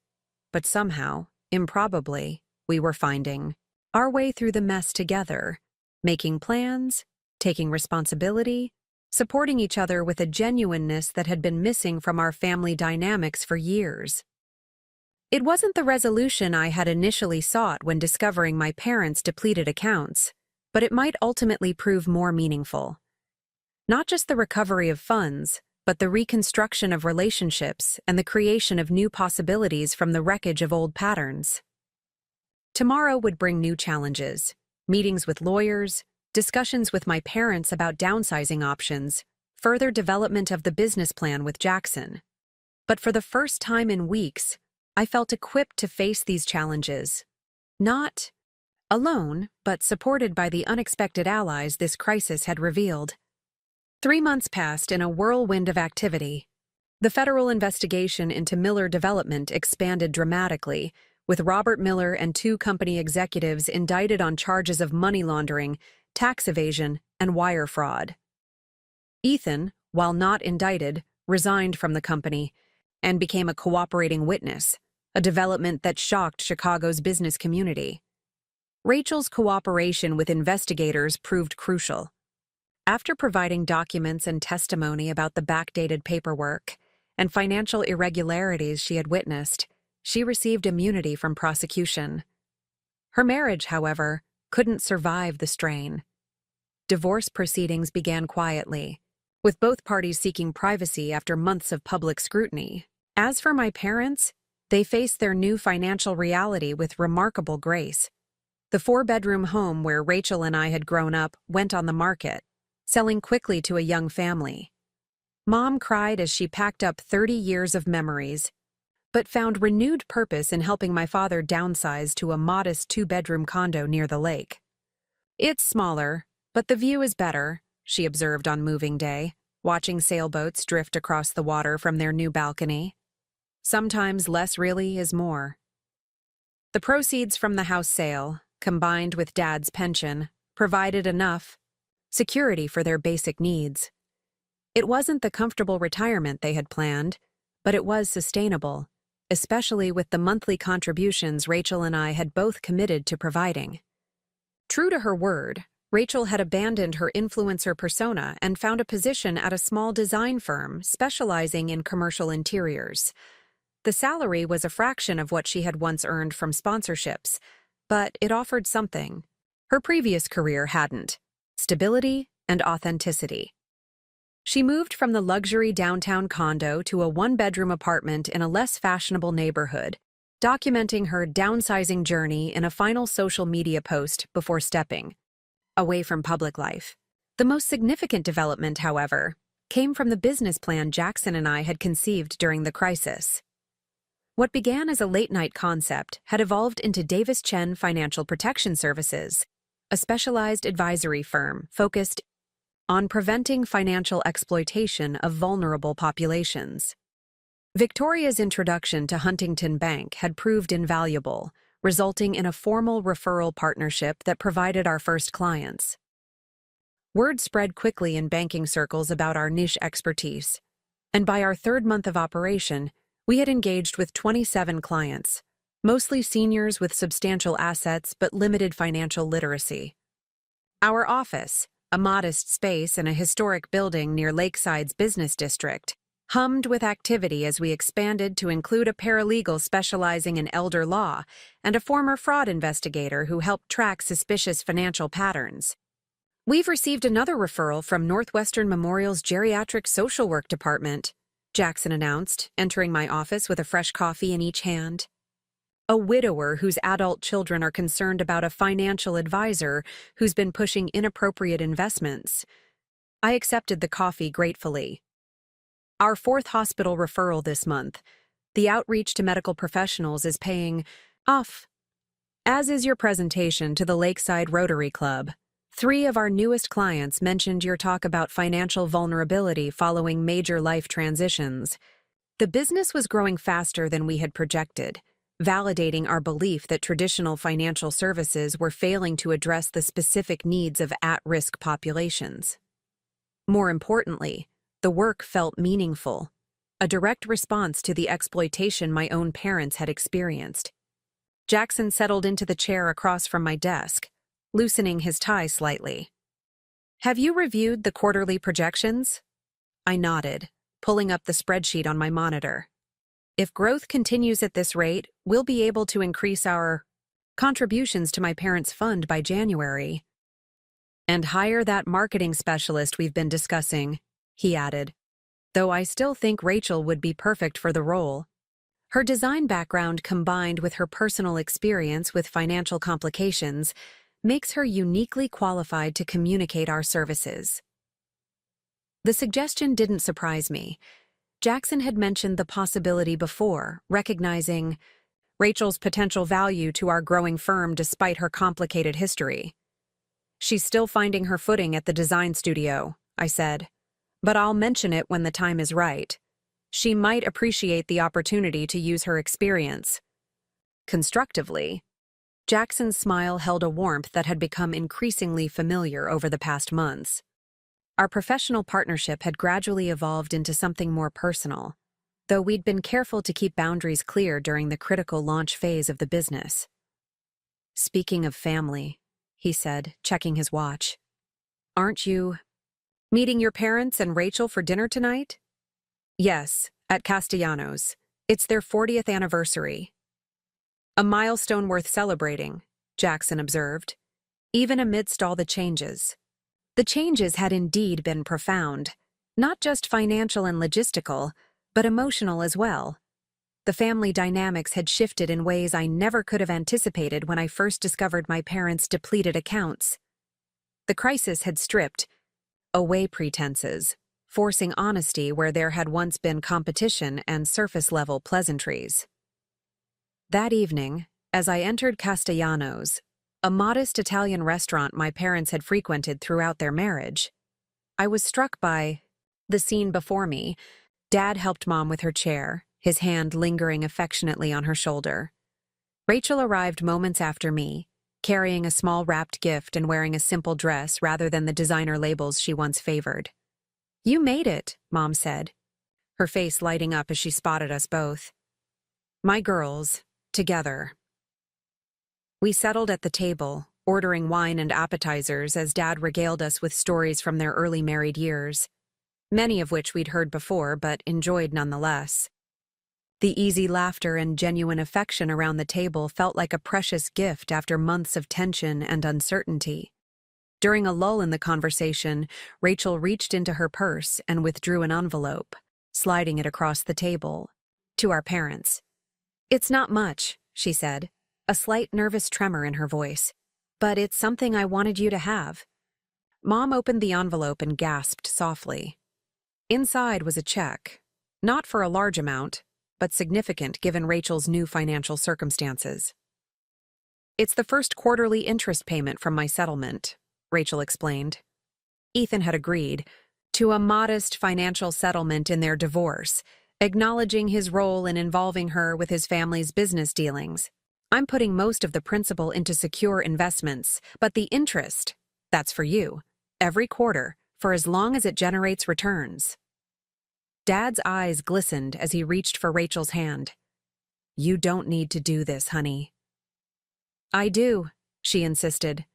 but somehow, improbably, we were finding our way through the mess together, making plans, taking responsibility, supporting each other with a genuineness that had been missing from our family dynamics for years. It wasn't the resolution I had initially sought when discovering my parents' depleted accounts, but it might ultimately prove more meaningful. Not just the recovery of funds, but the reconstruction of relationships and the creation of new possibilities from the wreckage of old patterns. Tomorrow would bring new challenges, meetings with lawyers, discussions with my parents about downsizing options, further development of the business plan with Jackson. But for the first time in weeks, I felt equipped to face these challenges. Not alone, but supported by the unexpected allies this crisis had revealed. 3 months passed in a whirlwind of activity. The federal investigation into Miller Development expanded dramatically, with Robert Miller and 2 company executives indicted on charges of money laundering, tax evasion, and wire fraud. Ethan, while not indicted, resigned from the company and became a cooperating witness, a development that shocked Chicago's business community. Rachel's cooperation with investigators proved crucial. After providing documents and testimony about the backdated paperwork and financial irregularities she had witnessed, she received immunity from prosecution. Her marriage, however, couldn't survive the strain. Divorce proceedings began quietly, with both parties seeking privacy after months of public scrutiny. As for my parents, they faced their new financial reality with remarkable grace. The 4-bedroom home where Rachel and I had grown up went on the market, selling quickly to a young family. Mom cried as she packed up 30 years of memories. but found renewed purpose in helping my father downsize to a modest 2-bedroom condo near the lake. It's smaller, but the view is better, she observed on moving day, watching sailboats drift across the water from their new balcony. Sometimes less really is more. The proceeds from the house sale, combined with Dad's pension, provided enough security for their basic needs. It wasn't the comfortable retirement they had planned, but it was sustainable, especially with the monthly contributions Rachel and I had both committed to providing. True to her word, Rachel had abandoned her influencer persona and found a position at a small design firm specializing in commercial interiors. The salary was a fraction of what she had once earned from sponsorships, but it offered something her previous career hadn't: stability and authenticity. She moved from the luxury downtown condo to a 1-bedroom apartment in a less fashionable neighborhood, documenting her downsizing journey in a final social media post before stepping away from public life. The most significant development, however, came from the business plan Jackson and I had conceived during the crisis. What began as a late-night concept had evolved into Davis Chen Financial Protection Services, a specialized advisory firm focused on preventing financial exploitation of vulnerable populations. Victoria's introduction to Huntington Bank had proved invaluable, resulting in a formal referral partnership that provided our first clients. Word spread quickly in banking circles about our niche expertise, and by our 3rd month of operation, we had engaged with 27 clients, mostly seniors with substantial assets but limited financial literacy. Our office, a modest space in a historic building near Lakeside's business district, hummed with activity as we expanded to include a paralegal specializing in elder law and a former fraud investigator who helped track suspicious financial patterns. We've received another referral from Northwestern Memorial's Geriatric Social Work Department, Jackson announced, entering my office with a fresh coffee in each hand. A widower whose adult children are concerned about a financial advisor who's been pushing inappropriate investments. I accepted the coffee gratefully. Our 4th hospital referral this month. The outreach to medical professionals is paying off, as is your presentation to the Lakeside Rotary Club. 3 of our newest clients mentioned your talk about financial vulnerability following major life transitions. The business was growing faster than we had projected, validating our belief that traditional financial services were failing to address the specific needs of at-risk populations. More importantly, the work felt meaningful, a direct response to the exploitation my own parents had experienced. Jackson settled into the chair across from my desk, loosening his tie slightly. "Have you reviewed the quarterly projections?" I nodded, pulling up the spreadsheet on my monitor. "If growth continues at this rate, we'll be able to increase our contributions to my parents' fund by January. And hire that marketing specialist we've been discussing," he added, "though I still think Rachel would be perfect for the role. Her design background combined with her personal experience with financial complications makes her uniquely qualified to communicate our services." The suggestion didn't surprise me. Jackson had mentioned the possibility before, recognizing Rachel's potential value to our growing firm despite her complicated history. "She's still finding her footing at the design studio," I said, "but I'll mention it when the time is right. She might appreciate the opportunity to use her experience." Constructively, Jackson's smile held a warmth that had become increasingly familiar over the past months. Our professional partnership had gradually evolved into something more personal, though we'd been careful to keep boundaries clear during the critical launch phase of the business. "Speaking of family," he said, checking his watch, "aren't you meeting your parents and Rachel for dinner tonight?" "Yes, at Castellanos. It's their 40th anniversary." "A milestone worth celebrating," Jackson observed, even amidst all the changes. The changes had indeed been profound, not just financial and logistical, but emotional as well. The family dynamics had shifted in ways I never could have anticipated when I first discovered my parents' depleted accounts. The crisis had stripped away pretenses, forcing honesty where there had once been competition and surface-level pleasantries. That evening, as I entered Castellanos, a modest Italian restaurant my parents had frequented throughout their marriage, I was struck by the scene before me. Dad helped Mom with her chair, his hand lingering affectionately on her shoulder. Rachel arrived moments after me, carrying a small wrapped gift and wearing a simple dress rather than the designer labels she once favored. "You made it," Mom said, her face lighting up as she spotted us both. My girls, together. We settled at the table, ordering wine and appetizers as Dad regaled us with stories from their early married years, many of which we'd heard before but enjoyed nonetheless. The easy laughter and genuine affection around the table felt like a precious gift after months of tension and uncertainty. During a lull in the conversation, Rachel reached into her purse and withdrew an envelope, sliding it across the table. To our parents. "It's not much," she said, a slight nervous tremor in her voice, "but it's something I wanted you to have." Mom opened the envelope and gasped softly. Inside was a check, not for a large amount, but significant given Rachel's new financial circumstances. "It's the first quarterly interest payment from my settlement," Rachel explained. Ethan had agreed to a modest financial settlement in their divorce, acknowledging his role in involving her with his family's business dealings. "I'm putting most of the principal into secure investments, but the interest, that's for you, every quarter, for as long as it generates returns." Dad's eyes glistened as he reached for Rachel's hand. "You don't need to do this, honey." "I do," she insisted.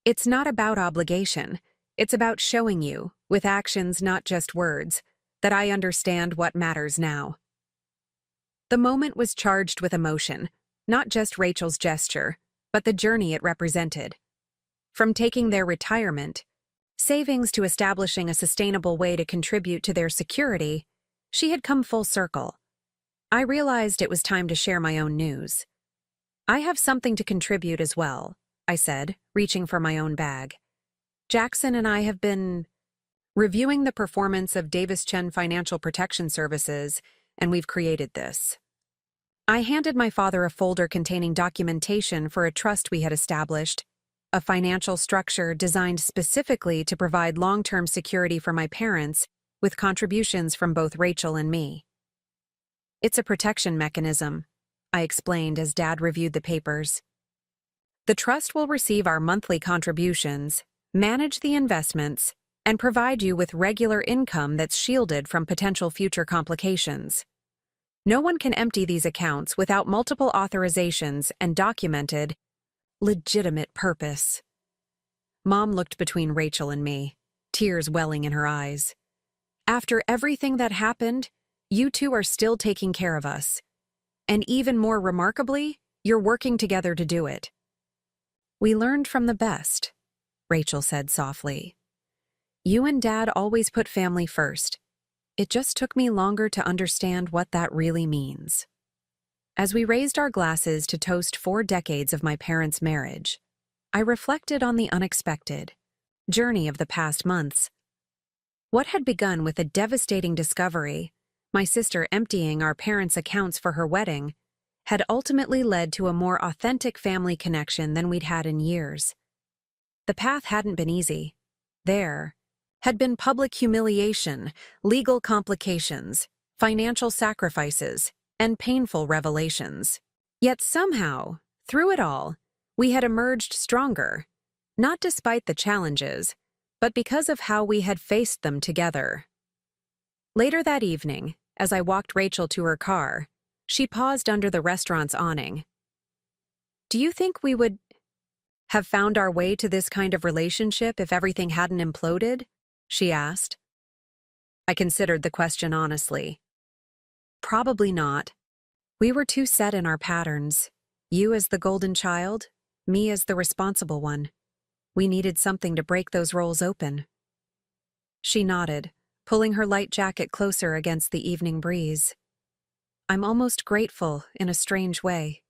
"It's not about obligation. It's about showing you, with actions not just words, that I understand what matters now." The moment was charged with emotion, not just Rachel's gesture, but the journey it represented. From taking their retirement, savings to establishing a sustainable way to contribute to their security, she had come full circle. I realized it was time to share my own news. "I have something to contribute as well," I said, reaching for my own bag. "Jackson and I have been reviewing the performance of Davis Chen Financial Protection Services, and we've created this." I handed my father a folder containing documentation for a trust we had established, a financial structure designed specifically to provide long-term security for my parents with contributions from both Rachel and me. "It's a protection mechanism," I explained as Dad reviewed the papers. "The trust will receive our monthly contributions, manage the investments, and provide you with regular income that's shielded from potential future complications. No one can empty these accounts without multiple authorizations and documented, legitimate purpose." Mom looked between Rachel and me, tears welling in her eyes. "After everything that happened, you two are still taking care of us. And even more remarkably, you're working together to do it." "We learned from the best," Rachel said softly. "You and Dad always put family first. It just took me longer to understand what that really means." As we raised our glasses to toast 4 decades of my parents' marriage, I reflected on the unexpected journey of the past months. What had begun with a devastating discovery, my sister emptying our parents' accounts for her wedding, had ultimately led to a more authentic family connection than we'd had in years. The path hadn't been easy. There had been public humiliation, legal complications, financial sacrifices, and painful revelations. Yet somehow, through it all, we had emerged stronger, not despite the challenges, but because of how we had faced them together. Later that evening, as I walked Rachel to her car, she paused under the restaurant's awning. "Do you think we would have found our way to this kind of relationship if everything hadn't imploded?" she asked. I considered the question honestly. Probably not. We were too set in our patterns. You as the golden child, me as the responsible one. We needed something to break those roles open. She nodded, pulling her light jacket closer against the evening breeze. "I'm almost grateful in a strange way.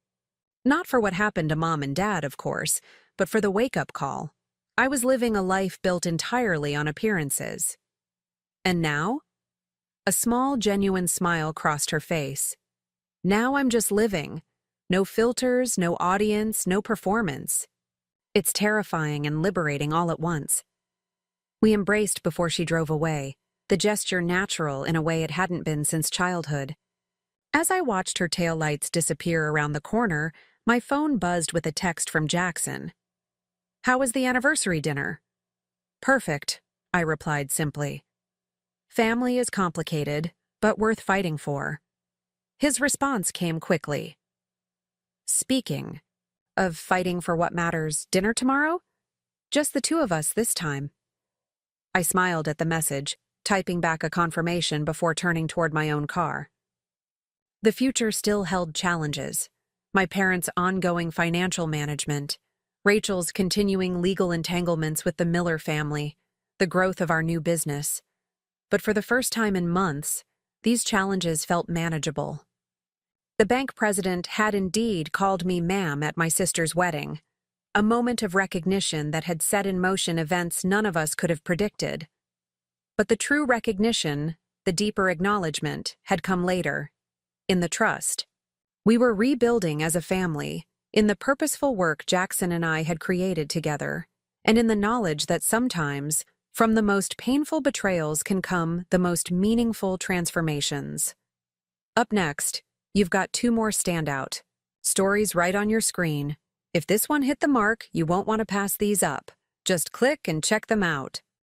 Not for what happened to Mom and Dad, of course, but for the wake-up call. I was living a life built entirely on appearances. And now? A small, genuine smile crossed her face. Now I'm just living. No filters, no audience, no performance. It's terrifying and liberating all at once. We embraced before she drove away, the gesture natural in a way it hadn't been since childhood. As I watched her taillights disappear around the corner, my phone buzzed with a text from Jackson. "How was the anniversary dinner?" "Perfect," I replied simply. "Family is complicated, but worth fighting for." His response came quickly. "Speaking of fighting for what matters, dinner tomorrow? Just the two of us this time." I smiled at the message, typing back a confirmation before turning toward my own car. The future still held challenges. My parents' ongoing financial management, Rachel's continuing legal entanglements with the Miller family, the growth of our new business. But for the first time in months, these challenges felt manageable. The bank president had indeed called me ma'am at my sister's wedding, a moment of recognition that had set in motion events none of us could have predicted. But the true recognition, the deeper acknowledgement, had come later, in the trust. We were rebuilding as a family, in the purposeful work Jackson and I had created together, and in the knowledge that sometimes, from the most painful betrayals can come the most meaningful transformations. Up next, you've got two more standout stories right on your screen. If this one hit the mark, you won't want to pass these up. Just click and check them out.